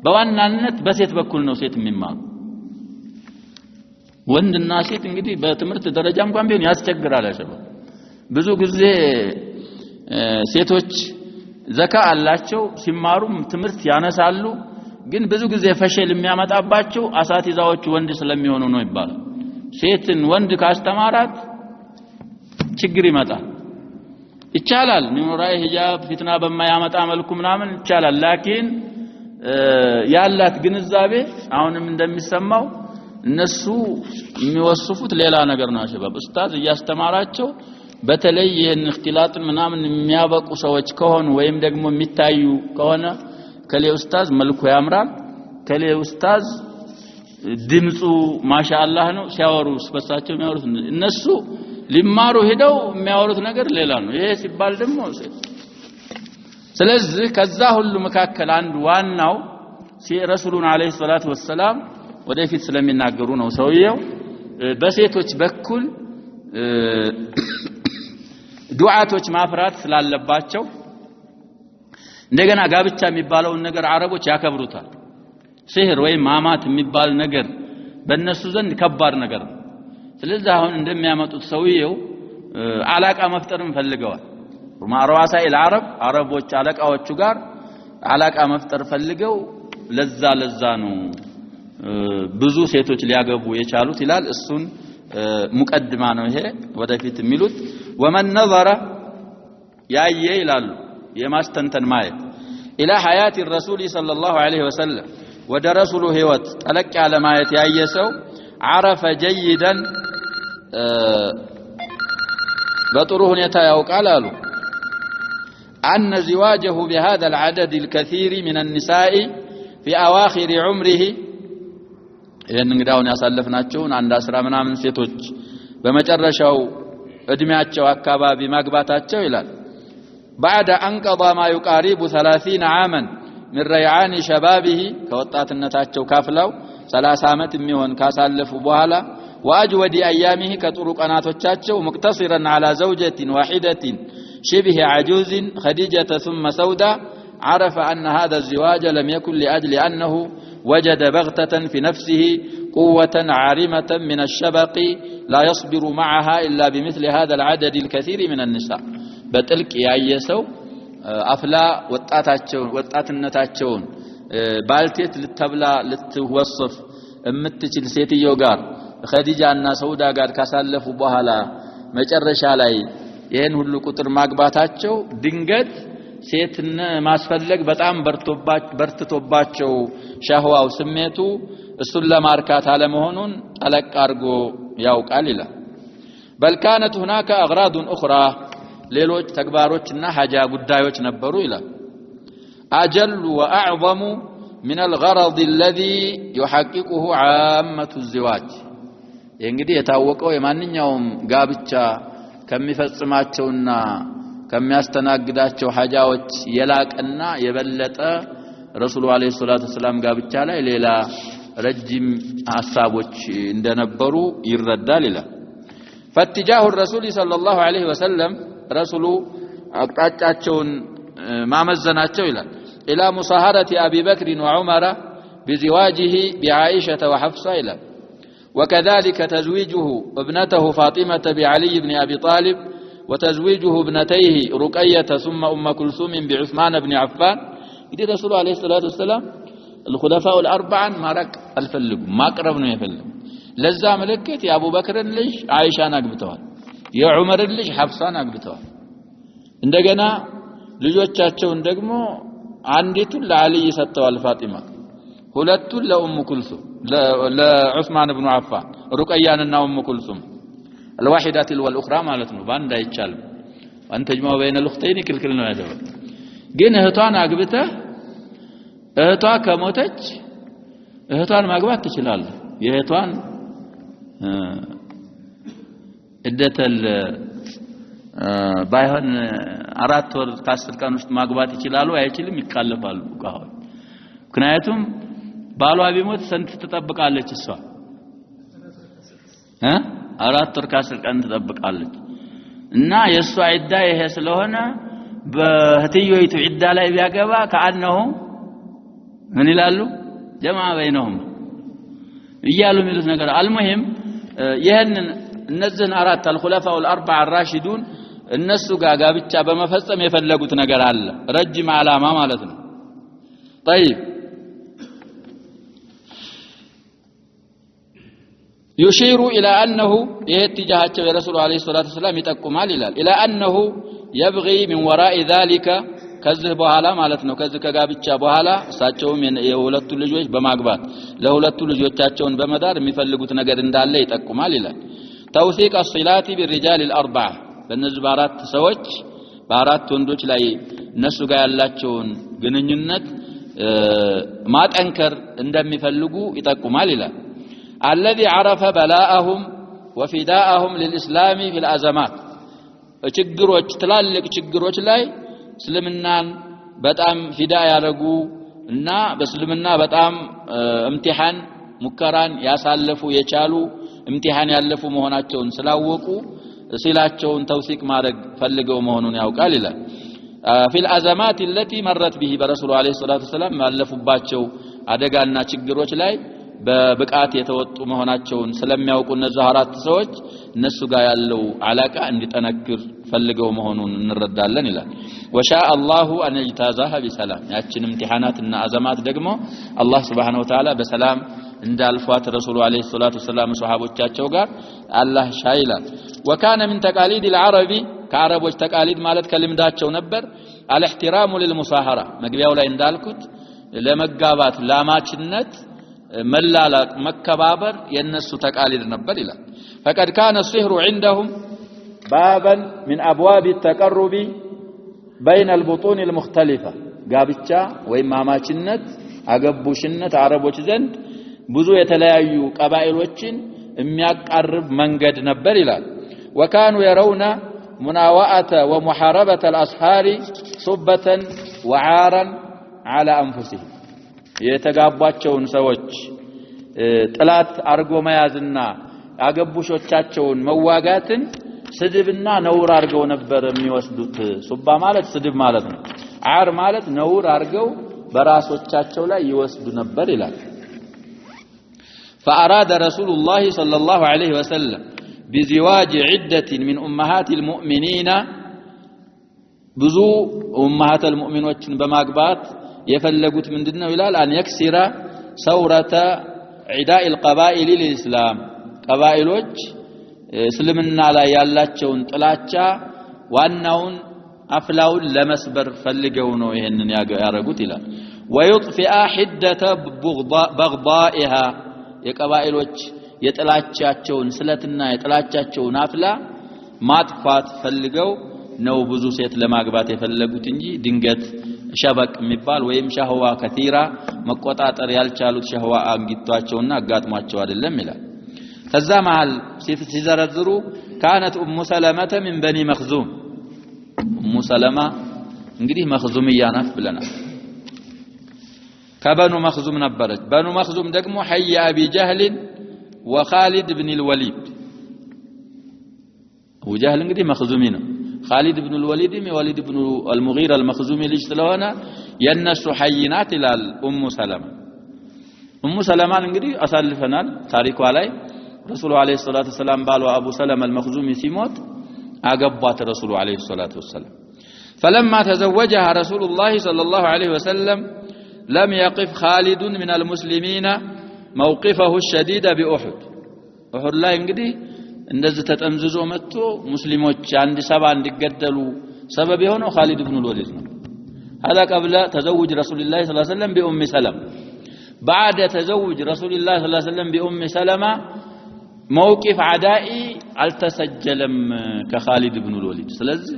A: በዋናነት በሴት በኩል ነው ሴት የሚማሩ ወንድና ሴት እንግዲህ በትምህርት ደረጃ እንኳን ቢሆን ያስቸግራል ያጀበ ብዙ ጊዜ ሴቶች ዘካ አላቸው ሲማሩም ትምህርት ያነሳሉ ግን ብዙ ጊዜ ፈሸል የሚያመጣባቸው አሳቲዛዎቹ ወንድ ስለሚሆኑ ነው ይባላል ሴትን ወንድ ካስተማራት ችግር ይመጣል ይቻላል ኑራይ ሂጃብ ፊትና በማያመጣ መልኩ ምናምን ይቻላል ላኪን ያላት ግንዛቤ አሁንም እንደሚሰማው እነሱ የሚወስፉት ሌላ ነገር ነው አሸባብ ኡስታዝ ያስተማራቸው በተለይ ይሄን እክትላጥ ምናምን የሚያበቁ ሰዎች ከሆኑ ወይም ደግሞ የሚታዩ ከሆነ ከሌ ኡስታዝ መልኩ ያምራል ከሌ ኡስታዝ ድምጹ ማሻአላህ ነው ሲያወሩ ስበሳቸው የሚያወሩት እነሱ ሊማሩ ሄደው የሚያወሩት ነገር ሌላ ነው ይሄ ሲባል ደግሞ ስለዚህ ከዛ ሁሉ መካከል አንዱ ዋናው ረሱሉን አለይሂ ሰላቱ ወሰለም ወደፊት ስለሚናገሩ ነው ሰውየው በሴቶች በኩል ዱዓቶች ማፍራት ስላለባቸው እንደገና ጋብቻ የሚባለው ነገር አረቦች ያከብሩታል ሲህር ወይ ማማት የሚባል ነገር በእነሱ ዘንድ ከባድ ነገር ነው ስለዚህ አሁን እንደሚያመጡት ሰውየው አላቃ መፍጠርም ፈልገዋል ማራዋሳይ العرب አረቦች አለቃዎቹ ጋር አላቃ መፍጠር ፈልገው ለዛ ነው ብዙ ሴቶች ሊያገቡ የቻሉት ይላል እሱን ሙቀድማ ነው ይሄ ወደፊት የሚሉት ወመን ነዘረ ያየ ይላሉ የማስተንተን ማየት ኢላ ሐያት الرسول صلى الله عليه وسلم ወደ ረሱሉ ህይወት ጠለቅ ያለ ማየት ያየ ሰው عرف جيدا በጥሩ ሁኔታ ያውቃል አሉ أن زواجه بهذا العدد الكثير من النساء في أواخر عمره ይሄን እንግዳውን ያሳለፍናቸውን አንድ 10 ምናምን ሴቶች በመጨረሻው እድሜያቸው አካባቢ ማግባታቸው ይላል بعد أن قضى ما يقارب 30 عاما من ريعان شبابه ከወጣትነታቸው ካፍለው 30 ዓመት የሚሆን ካሳለፉ በኋላ واجود ايامه كطرق قناتዎቻቸው مقتصرا على زوجة واحدة شبه عجوز خديجة ثم سودة عرف أن هذا الزواج لم يكن لأجل أنه وجد بغتة في نفسه قوة عارمة من الشبق لا يصبر معها إلا بمثل هذا العدد الكثير من النساء بتلك يايسو أفلا وطاتنتاچون بالتيت للتبلا لتوصف امتچل سيتيو ጋር خديجة እና سودا ጋር ካሳለፉ በኋላ መጨረሻ ላይ ይሄን ሁሉ ቁጥር ማግባታቸው ድንገት ሴትን ማስፈለግ በጣም በርትቶባቸው ሻህዋው ስሜቱ እሱን ለማርካት አለ መሆኑን ጠለቅ አርጎ ያውቃል ይላል بل كانت هناك اغراض اخرى ሌሎች ተግባሮችና ሐጃ ጉዳዮች ነበሩ ይላል اجل واعظم من الغرض الذي يحققه عامه الزواج እንግዲህ የታወቀው የማንኛውም ጋብቻ ከሚፈጽማቸውና ከሚያስተናግዳቸው ሐጃዎች የላቀና የበለጠ ረሱሉ አለይሂ ሰላቱ ሰላም ጋብቻ ላይ ሌላ ረጅም ሐሳቦች እንደነበሩ ይረዳል ይላል فاتجاه الرسول صلى الله عليه وسلم رسول አቅጣጫቸውን ማመዘናቸው ይላል الى مصاهرة ابي بكر وعمر بزواجه بعائشة وحفصة ይላል وكذلك تزويجه ابنته فاطمة بعلي بن ابي طالب وتزويجه ابنتيه رقية ثم ام كلثوم بعثمان بن عفان يدي رسول عليه الصلاه والسلام الخلفاء الاربعه مارك الفلق ما قرب ነው የፈለጉ ለዛ ምልክት የአቡ በክርን ልጅ አይሻን አግብተዋል የዑመርን ልጅ ሐፍሳን አግብተዋል እንደገና ልጆቻቸውን ደግሞ አንዲቱን ለአልይ ሰጥተዋል ፋጢማ ሁለቱን ለኡም ኩልሱም ለዑስማን ኢብኑ አፋን ሩቀያንና ኡም ኩልሱም الواحدة والأخرى مالتنا باند አይቻልም አንተ ጅማው በይነ الأختين ክልክል ነው ያደረው ግን እህቷን አግብተህ እህቷ ከሞተች እህቷን ማግባት ትችላለህ የእህቷን እደተል ባይሆን 4 ወር ከ10 ቀን ውስጥ ማግባት ይችላሉ አይችልም ይካለፋሉ ቃው ምክንያቱም ባሏ ቢሞት ስንት ትጠብቃለች እሷ 4 ወር ከ10 ቀን ትጠብቃለች እና የሷ ዒዳ ይሄ ስለሆነ በህትዮይቱ ዒዳ ላይ ቢያገባ ከአንነው ምን ይላሉ ጀማዓ በይነሁም ይያሉ የሚሉት ነገር አልሙሂም ይሄንን እነዚህን አራት الخلفاء الاربعه الراشدون እነሱ ጋር ጋብቻ በመፈጸም የፈለጉት ነገር አለ ረጅም ዓላማ ማለት ነው طيب يشير الى انه اتجاهቸው የረሱል አለይሂ ሰላቱ ሰላም ይጠቁማል ይላል الى انه يبغي من وراء ذلك ከዚህ በኋላ ማለት ነው ከዚህ ከጋብቻ በኋላ እሳቸውም የሁለቱ ልጆች በማግባት ለሁለቱ ልጆቻቸውን በመዳር የሚፈልጉት ነገር እንዳለ ይጠቁማል ይላል توثيق الصلات بالرجال الاربعه በእነዚህ በአራት ሰዎች በአራት ወንዶች ላይ እነሱ ጋር ያላቸውን ግንኙነት ማጠንከር እንደሚፈልጉ ይጠቁማል ይላል الذي عرف بلاءهم وفداءهم للاسلام في الازمات ችግሮች ትላልቅ ችግሮች ላይ እስልምናን በጣም ፊዳ ያደረጉ እና በእስልምና በጣም امتحان ሙከራን ያሳለፉ የቻሉ امتحان ያለፉ መሆናቸውን ስላወቁ ሲላቸውን ተውሲቅ ማድረግ ፈልገው መሆኑን ያውቃል ይላል في الازمات التي مرت به برسول عليه الصلاه والسلام ያለፉባቸው አደጋና ችግሮች ላይ በብቃት የተወጡ መሆናቸውን ስለሚያውቁ እነዚህ አራት ሰዎች እነሱ ጋር ያለው አላቃ እንዲጠነክር ፈልገው መሆኑን እንረዳለን ይላል وشاء الله ان يجتازها بسلام ያችን امتحاناتና አዘማት ደግሞ አላህ Subhanahu Wa Ta'ala በሰላም እንዳልፏት ረሱሉ አለይሂ ሰላቱ ወሰለም ሱሐቦቻቸው ጋር አላህ ሻይላል وكان من تقاليد العرب ከአረቦች ተቃሊድ ማለት ከልምዳቸው ነበር الاحترام للمصاهره መግቢያው ላይ እንዳልኩት ለመጋባት ላማችነት መላላቅ መከባበር የነሱ ተቃሊድ ነበር ይላል فقد كان الصهر عندهم بابا من ابواب التقرب بين البطون المختلفه ጋብቻ ወይ ማማችነት አገቡሽነት አረቦች ዘንድ ብዙ የተለያዩ ቀባኢሎችን የሚያቀርብ መንገድ ነበር ይላል وكانوا يرون مناوئة ومحاربة الأصهار صبة وعارا على أنفسهم የተጋቧቸውን ሰዎች ጥላት አርጎ መያዝና አገቡሾቻቸውን መዋጋትን ስድብና ነውር አርገው ነበር የሚወስዱት ሱባ ማለት ስድብ ማለት ነው ዓር ማለት ነውር አርገው በራሶቻቸው ላይ ይወስዱ ነበር ይላል فأراد رسول الله صلى الله عليه وسلم بزواج عدة من أمهات المؤمنين بزو أمهات المؤمنين بماقبات يفلقوا مندنا ويلال أن يكسر ثورة عداء القبائل للإسلام قبائلوች እስልምና ላይ ያላቸውን ጥላቻ ዋናውን አፍላውን ለመስበር ፈልገው ነው ይሄንን ያረጉት ይላል ويطفئ حدة بغضائها የቀባኢሎች የጥላቻቸውን ስለትና የጥላቻቸውን አፍላ ማጥፋት ፈልገው ነው ብዙ ሴት ለማግባት የፈለጉት እንጂ ድንገት ሸበቅ የሚባል ወይም ሸህዋ ከቲራ መቆጣጠር ያልቻሉት ሸህዋ አንግቷቸውና አጋጥሟቸው አይደለም ይላል ከዛ መሃል ሲዘረዝሩ كانت ام سلمة من بني مخزوم ام سلمة እንግዲህ መخزوምያ ናት ብለናል ከበኑ መخزوም ነበረች በኑ መخزوም ደግሞ حي ابي جهل وخالد بن الوليد ابو جهل እንግዲህ መخزوሚ ነው خالد بن الوليد وليد بن المغيرة المخزومي ልጅ ስለሆነ የነሱ حيናት ይላል ام سلمة እንግዲህ አሳልፈናል ታሪኳ ላይ رسول عليه الصلاة والسلام بالو أبو سلمة المخزومي سيموت أقبات رسول عليه الصلاة والسلام فلما تزوجها رسول الله صلى الله عليه وسلم لم يقف خالد من المسلمين موقفه الشديد بأحد أحد لا ينقدي እንደዚህ ተጠምዝዞ መጥቶ ሙስሊሞች አንድ ሰባ እንዲገደሉ ሰበብ የሆነው خالد بن الوليد ነው هذا قبل تزوج رسول الله صلى الله عليه وسلم بأم سلمة بعد تزوج رسول الله صلى الله عليه وسلم بأم سلمة موقف عدائي አልተሰጀለም ከخالد بن الوليد ስለዚህ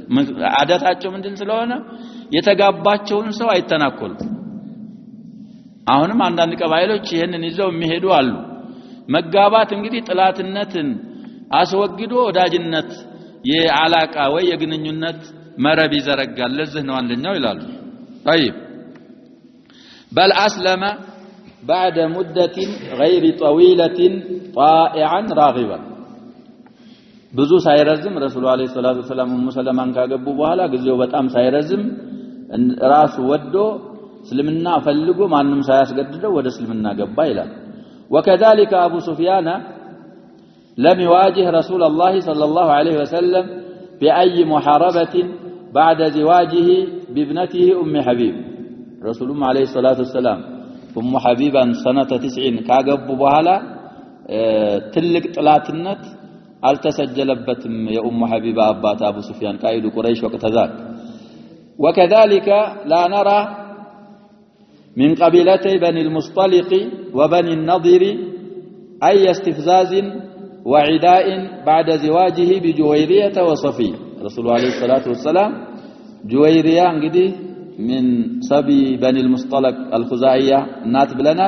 A: አዳታቸው ምንድን ስለሆነ የተጋባቸውን ሰው አይተናኮሉ አሁንም አንዳንድ ቀባይሎች ይሄንን ይዘው የሚሄዱ አሉ መጋባት እንግዲህ ጥላትነትን አስወግዶ ወዳጅነት የዓላቃ ወይ የግንኙነት መረብ ይዘረጋል ለዚህ ነው አንደኛው ይላሉ طيب بل اسلم بعد مدة غير طويلة طائعا راغبا ብዙ ሳይረዝም ረሱል አለይሂ ሰላቱ ወሰለም ሙሰለማን ካገቡ በኋላ ግዚያው በጣም ሳይረዝም ራሱ ወዶ እስልምና ፈልጎ ማንንም ሳያስገድደው ወደ እስልምና ገባ ይላል وكذلك ابو سفيان لم يواجه رسول الله صلى الله عليه وسلم بأي محاربة بعد زواجه بابنته أم حبيب رسول الله عليه الصلاة والسلام أم حبيبا سنة 90 كاقب بوهلا تلك طلاتنت التسجلبتم يا أم حبيبة أبات أبو سفيان قائد قريش وقت ذاك وكذلك لا نرى من قبيلتي بني المصطلق وبني النضر أي استفزاز وعداء بعد زواجه بجويرية وصفية رسول عليه الصلاة والسلام جويرية انقدي من صبي بني المصطلق الخزاعية نات بلنا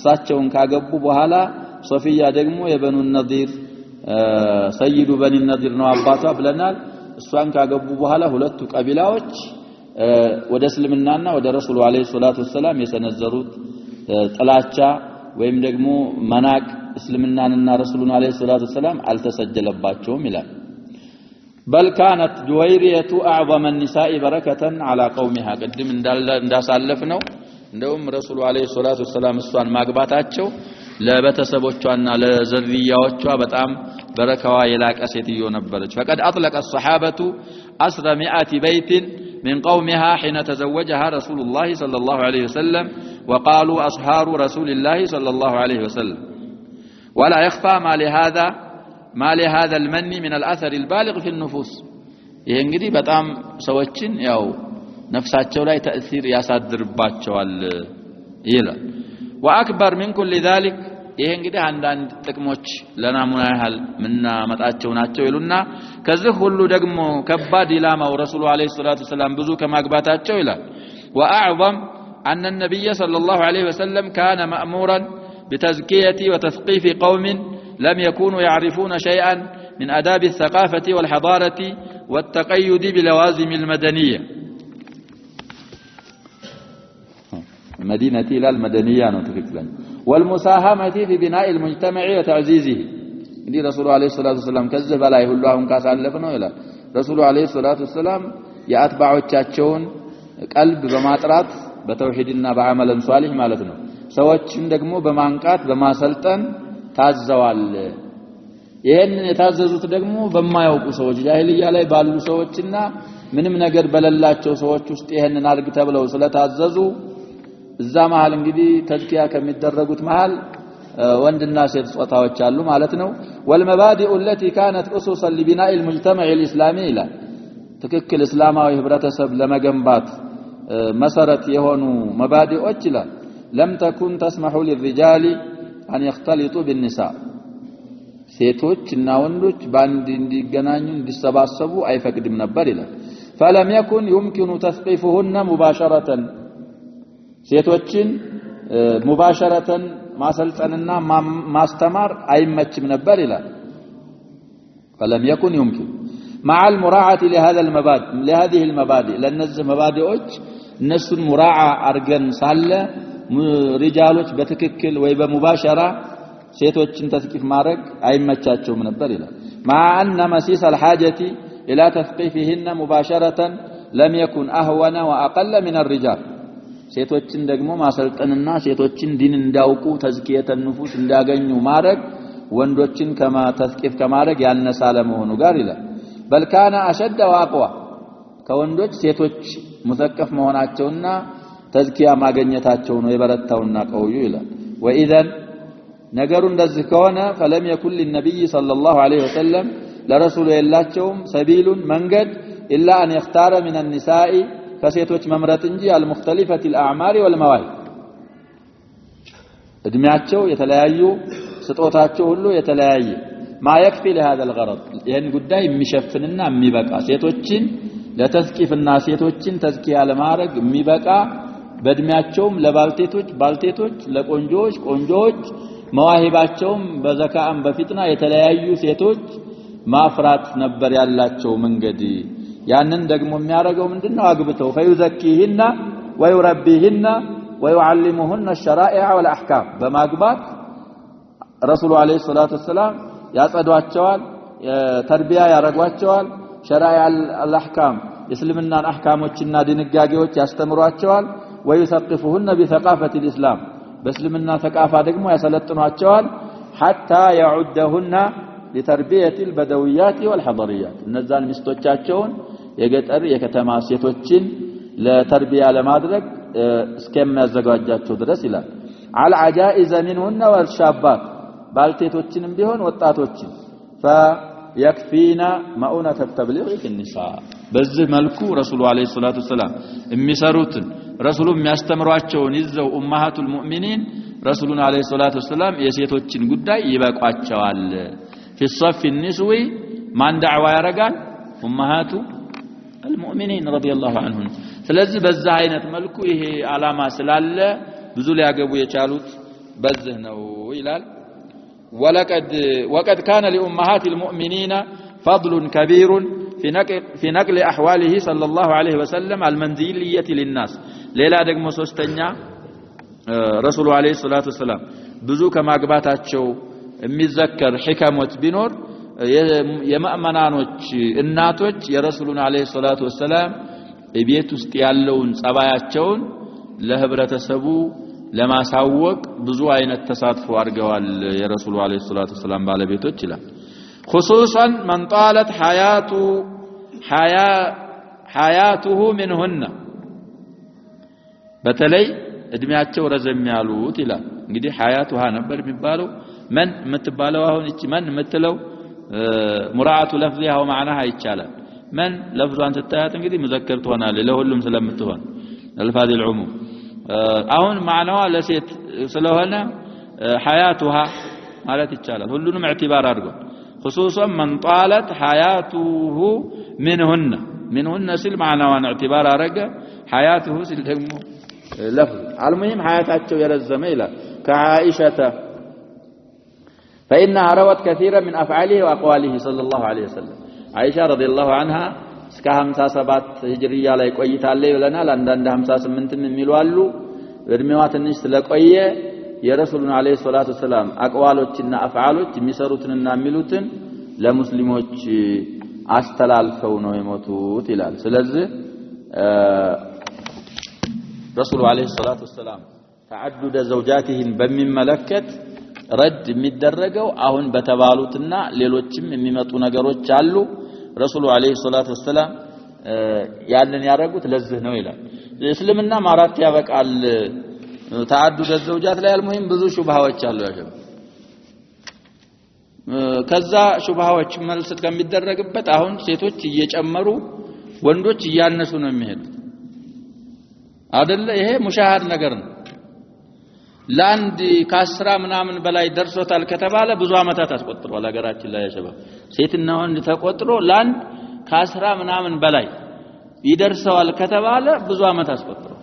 A: ساتشون كاقبو بهالا صفية دقمو يبنو النظير سيد بني النظير نواباتا بلنا السوان كاقبو بهالا هلتو قبلاوش ወደ እስልምናና ወደ ረሱል አለይሂ ሰላቱ ወሰለም የሰነዘሩት ጥላቻ ወይም ደግሞ መናቅ እስልምናንና ረሱሉን አለይሂ ሰላቱ ወሰለም አልተሰጀለባቸውም ይላል بل كانت جويرية اعظم النساء بركة على قومها قدم እንዳሳለፍነው እንደውም ረሱሉ አለይሂ ሰላቱ ወሰለም እሷን ማግባታቸው ለበተሰቦቿና ለዘርያዎቿ በጣም በረካዋ የላቀ ሴትዮ ነበረች فقد اطلق الصحابة اسر 100 بيت من قومها حين تزوجها رسول الله صلى الله عليه وسلم وقالوا أصهار رسول الله صلى الله عليه وسلم ولا يخفى ما لهذا المن من الأثر البالغ في النفوس ينجدي بتام سوتشين ياو نفساتشو لا تأثير يصدر باتشوال يلا وأكبر من كل ذلك ينجدي عندنا تكموش لنا مناهل منا متأتشو ناتشو يلونا كذا كله دقمو كباد لاما ورسول عليه الصلاة والسلام بزو كما أكباتاتشو يلا وأعظم أن النبي صلى الله عليه وسلم كان مأمورا بتزكية وتثقيف قوم لم يكونوا يعرفون شيئا من آداب الثقافة والحضارة والتقيد بلوازم المدنية مدينة لا المدنية نتفكلا والمساهمة في بناء المجتمع وتعزيزه دي رسول عليه الصلاة والسلام كذب لا يقول لهم كاس علفنا إلا رسول عليه الصلاة والسلام يأتبعوا التشاتشون قلب بماطرات بتوحيدنا بعمل صالح مالتنا ሰዎችን ደግሞ በማንቃት በማሰልጠን ታዘዋል ይሄንን የታዘዙት ደግሞ በማያውቁ ሰዎች ጃሂልያ ላይ ባሉ ሰዎችና ምንም ነገር በለላቸው ሰዎች ውስጥ ይሄንን አድርግ ተብለው ስለታዘዙ እዛ መሃል እንግዲህ ተዝኪያ ከሚደረጉት መሃል ወንድና ሴት ጾታዎች አሉ ማለት ነው والمبادئ التي كانت اسسا لبناء المجتمع الاسلامي لا ትክክል እስላማዊ ህብረተሰብ ለመገንባት መሰረት የሆኑ መባዲዎች ይላል لم تكن تسمح للرجال أن يختلطوا بالنساء ሴቶችና ወንዶች ባንድ እንዲገናኙ እንዲሰባሰቡ አይፈቅድም ነበር ይላል فلم يكن يمكن تثقيفهن مباشرة ሴቶችን مباشرة ማሰልጠንና ማስተማር አይመችም ነበር ይላል فلم يكن يمكن مع المراعاة لهذه المبادئ لأنዚህ መባዲዎች እነሱን ሙራዓ አርገን ሳለ رجالوች በትክክል ወይ በሙባሸራ ሴቶችን ተስቂፍ ማድረግ አይመቻቸውም ነበር ይላል مع أن مسيس الحاجة إلى تثقيفهن مباشرة لم يكن أهون وأقل من الرجال ሴቶችን ደግሞ ማሰልጠንና ሴቶችን ዲን እንዳውቁ ተዝኪየተ ንፉስ እንዳገኙ ማድረግ ወንዶችን ከማ ተስቂፍ ከማድረግ ያነሳለ መሆኑ ጋር ይላል بل كان أشد وأقوى ከወንዶች ሴቶች ሙሰቀፍ መሆናቸውና ተዝኪያ ማግኘታቸው ነው የበረታውና ቀውዩ ይላል وإذن ነገሩ እንደዚህ ከሆነ فلم يكن للنبي صلى الله عليه وسلم ለረሱሉ የላቸውም ሰቢሉን መንገድ إلا أن يختار من النساء ከሴቶች መምረጥ እንጂ المختلفة الأعمار والمواهب እድሜያቸው የተለያዩ ስጦታቸው ሁሉ የተለያየ ما يكفي لهذا الغرض ይሄን ጉዳይ የሚሸፍንና የሚበቃ ሴቶችን ለተስቂፍና ሴቶችን ተዝኪያ ለማድረግ የሚበቃ በእድሜያቸውም ለባልቴቶች ለቆንጆዎች መዋሂባቸውም በዘካም በፊጥና የተለያዩ ሴቶች ማፍራት ነበር ያላቸው መንገድ ያንን ደግሞ የሚያረጋው ምንድነው አግብተው ፈይዘኪሂና ወይረቢሂና ወይعلمهن الشرائع والاحكام በማግባት ረሱሉ አለይሂ ሰላቱ ወሰለም ያጸዷቸዋል ተርቢያ ያረጓቸዋል ሸራኢ አልአህካም እስልምናን አህካሞችና ድንጋጌዎች ያስተምሯቸዋል ويثقفهن بثقافة الإسلام بسلمنا ثقافة دقمو يسلطنواتشوال حتى يعدهن لتربية البدويات والحضريات النزال مستوچاچون የገጠር የከተማ ሴቶችን ለተርቢያ ለማድረግ እስከም ያዘጋጃቸው ድረስ ይላል على عجائز منهن والشابات ባልቴቶችንም ቢሆን ወጣቶችን فيكفينا مؤونة التبليغ في النساء በዚህ መልኩ ረሱሉ አለይሂ ሰላቱ ወሰለም የሚሰሩትን ረሱሉ የሚያስተምሯቸውን ይዘው ኡማሃቱል ሙእሚኒን ረሱሉን አለይሂ ሰላቱ ወሰለም የሴቶችን ጉዳይ ይበቋቸዋል في الصف النسوي ማን ዳዕዋ ያረጋል ኡማሃቱ المؤمنين رضي الله عنهم ስለዚህ በዛ አይነት መልኩ ይሄ አላማ ስላለ ብዙ ሊያገቡ የቻሉት በዚህ ነው ይላል وقد كان لأمهات المؤمنين فضل كبير في نقل أحواله صلى الله عليه وسلم المنزلية للناس ليلا دقم سوستنيا رسول عليه الصلاة والسلام بزو كما قباتاتشو የሚዘከር ሕከሞች ቢኖር የማእመናኖች እናቶች የረሱሉን አለይሂ ሰላቱ ወሰለም ቤት ውስጥ ያለውን ጸባያቸውን ለህብረተሰቡ ለማሳወቅ ብዙ አይነት ተሳትፎ አድርገዋል የረሱሉ አለይሂ ሰላቱ ወሰለም ባለቤቶች ይላል خصوصا من طالت حياته منهن በተለይ እድሜያቸው ረዘም ያሉት ይላል እንግዲህ ሐያቱሃ ነበር የሚባለው من የምትባለው አሁን እቺ من የምትለው ሙራአቱ ለፍዚሃ ወማዕናሃ ይቻላል من ለፍዟን ተታያት እንግዲህ ሙዘከር ትሆናለች ለሁሉም ስለምትሆን الفاظ العموم አሁን ማዕናዋ ለሴት ስለሆነ ሐያቱሃ ማለት ይቻላል ሁሉንም اعتبار አድርጎ خصوصا من طالت حياته منهن ሲል ማዕናዋን اعتبار አረገ حياته ሲል ደግሞ لفظ المهم حياتቸው የረዘመ ይላል كعائشة فإنها روت كثيرا من أفعاله وأقواله صلى الله عليه وسلم عائشة رضي الله عنها እስከ 57 ሂጅሪያ ላይ ቆይታለች ይለናል አንዳንድ 58 የሚሉ አሉ እድሜዋ ትንሽ ስለቆየ የረሱሉን አለይሂ ሰላቱ ሰላም አቅዋሎችና አፍዓሎች የሚሰሩትንና የሚሉትን ለሙስሊሞች አስተላልፈው ነው የሞቱት ይላል ስለዚህ ረሱሉ አለይሂ ሰላቱ ሰላም ተዓዱደ ዘውጃቲሂን በሚመለከት ረድ የሚደረገው አሁን በተባሉትና ሌሎችም የሚመጡ ነገሮች አሉ ረሱሉ አለይሂ ሰላቱ ወሰለም ያንን ያረጉት ለዚህ ነው ይላል እስልምና ማራት ያበቃል ተዓዱደ ዘውጃት ላይ المهم ብዙ ሹብሃዎች አሉ ያጀብ ከዛ ሹብሃዎች መልስ ከሚደረግበት አሁን ሴቶች እየጨመሩ ወንዶች እያነሱ ነው የሚሄዱት አይደለ ይሄ ሙሻሃድ ነገር ነው ላንድ ከአስራ ምናምን በላይ ደርሶታል ከተባለ ብዙ አመታት አስቆጥሯል ሀገራችን ላይ ያሸባብ ሴትና ወንድ ተቆጥሮ ላንድ ከአስራ ምናምን በላይ ይደርሰዋል ከተባለ ብዙ አመት አስቆጥሯል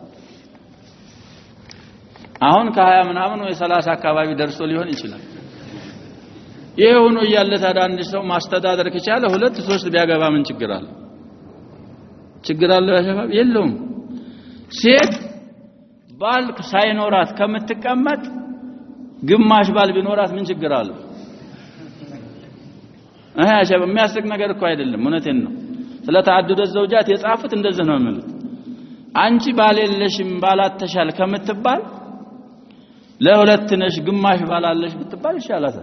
A: አሁን ከ20 ምናምን ወይ 30 አካባቢ ደርሶ ሊሆን ይችላል ይሄ ሆኖ እያለ ታዲያ አንድ ሰው ማስተዳደር ከቻለ 2 3 ቢያገባ ምን ችግር አለ ያሸባብ የለውም ሴት ባል ሳይኖራት ከምትቀመጥ ግማሽ ባል ቢኖራት ምን ችግር አለ ያሸባብ የሚያስቅ ነገር እኮ አይደለም እውነቴን ነው ስለ ተዓዱደ ዘውጃት የጻፉት እንደዚህ ነው የሚሉት አንቺ ባል የለሽም ባላተሻል ከምትባል ለሁለት ነሽ ግማሽ ባላለሽ ብትባል ይሻላል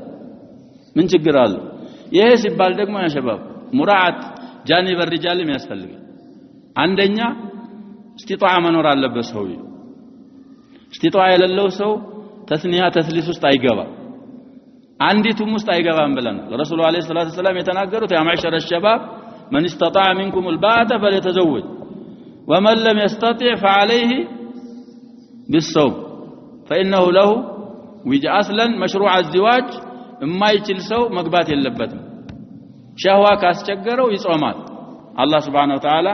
A: ምን ችግር አለ ይሄ ሲባል ደግሞ ያሸባብ ሙራዓት ጃኒብ الرجال የሚያስፈልጋል አንደኛ استطاع መኖር አለበት ሰው استطاع የሌለው ሰው ተስኒያ ተስሊስ ውስጥ አይገባ አንዲቱም ውስጥ አይገባም ብለን ረሱሉ አለይሂ ሰላቱ ሰላም የተናገሩት ያ ማዕሸረ الشباب من استطاع منكم الباءة فليتزوج ومن لم يستطع فعليه بالصوم فإنه له وجه اصلا مشروع الزواج የማይችል ሰው መግባት የለበትም ሸህዋ ካስቸገረው ይጾማል አላህ Subhanahu Wa Ta'ala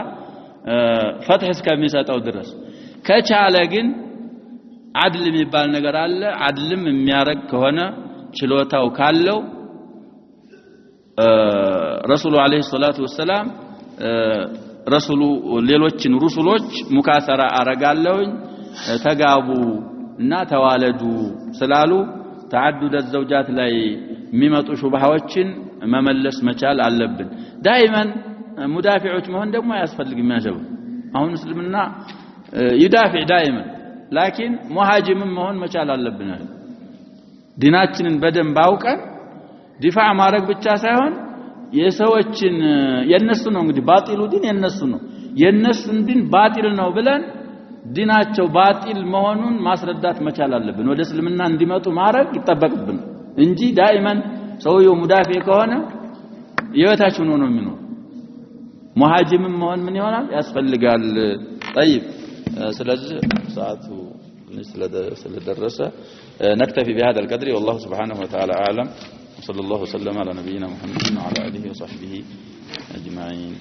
A: ፈትህ እስከሚሰጠው ድረስ ከቻለ ግን አድል የሚባል ነገር አለ አድልም የሚያረግ ከሆነ ችሎታው ካለው ረሱሉ አለይሂ ሰላቱ ወሰለም ረሱሉ ሌሎችን ሩሱሎች ሙካሰራ አረጋለሁኝ ተጋቡ እና ተዋለዱ ስላሉ ተዓዱደ ዘውጃት ላይ የሚመጡ ሹብሃዎችን መመለስ መቻል አለብን ዳይማን ሙዳፊዎች መሆን ደግሞ ያስፈልግም ያጀብ አሁን እስልምና ይዳፊ ዳይማን ላኪን ሙሃጂም መሆን መቻል አለብን ዲናችንን በደንብ አውቀን ዲፋዕ ማድረግ ብቻ ሳይሆን የሰዎችን የነሱ ነው እንግዲህ ባጢሉ ዲን የነሱ ነው የነሱን ዲን ባጢል ነው ብለን ዲናቸው ባጢል መሆኑን ማስረዳት መቻል አለብን ወደ እስልምና እንዲመጡ ማድረግ ይተበቅብን እንጂ ዳይማን ሰውየው ሙዳፊ ከሆነ የወታች ሆኖ ነው የሚኖር ሙሃጂም መሆን ምን ይሆናል ያስፈልጋል طيب ስለዚህ ሰዓቱ ስለደረሰ نكتفي بهذا القدر والله سبحانه وتعالى اعلم وصلى الله وسلم على نبينا محمد وعلى اله وصحبه اجمعين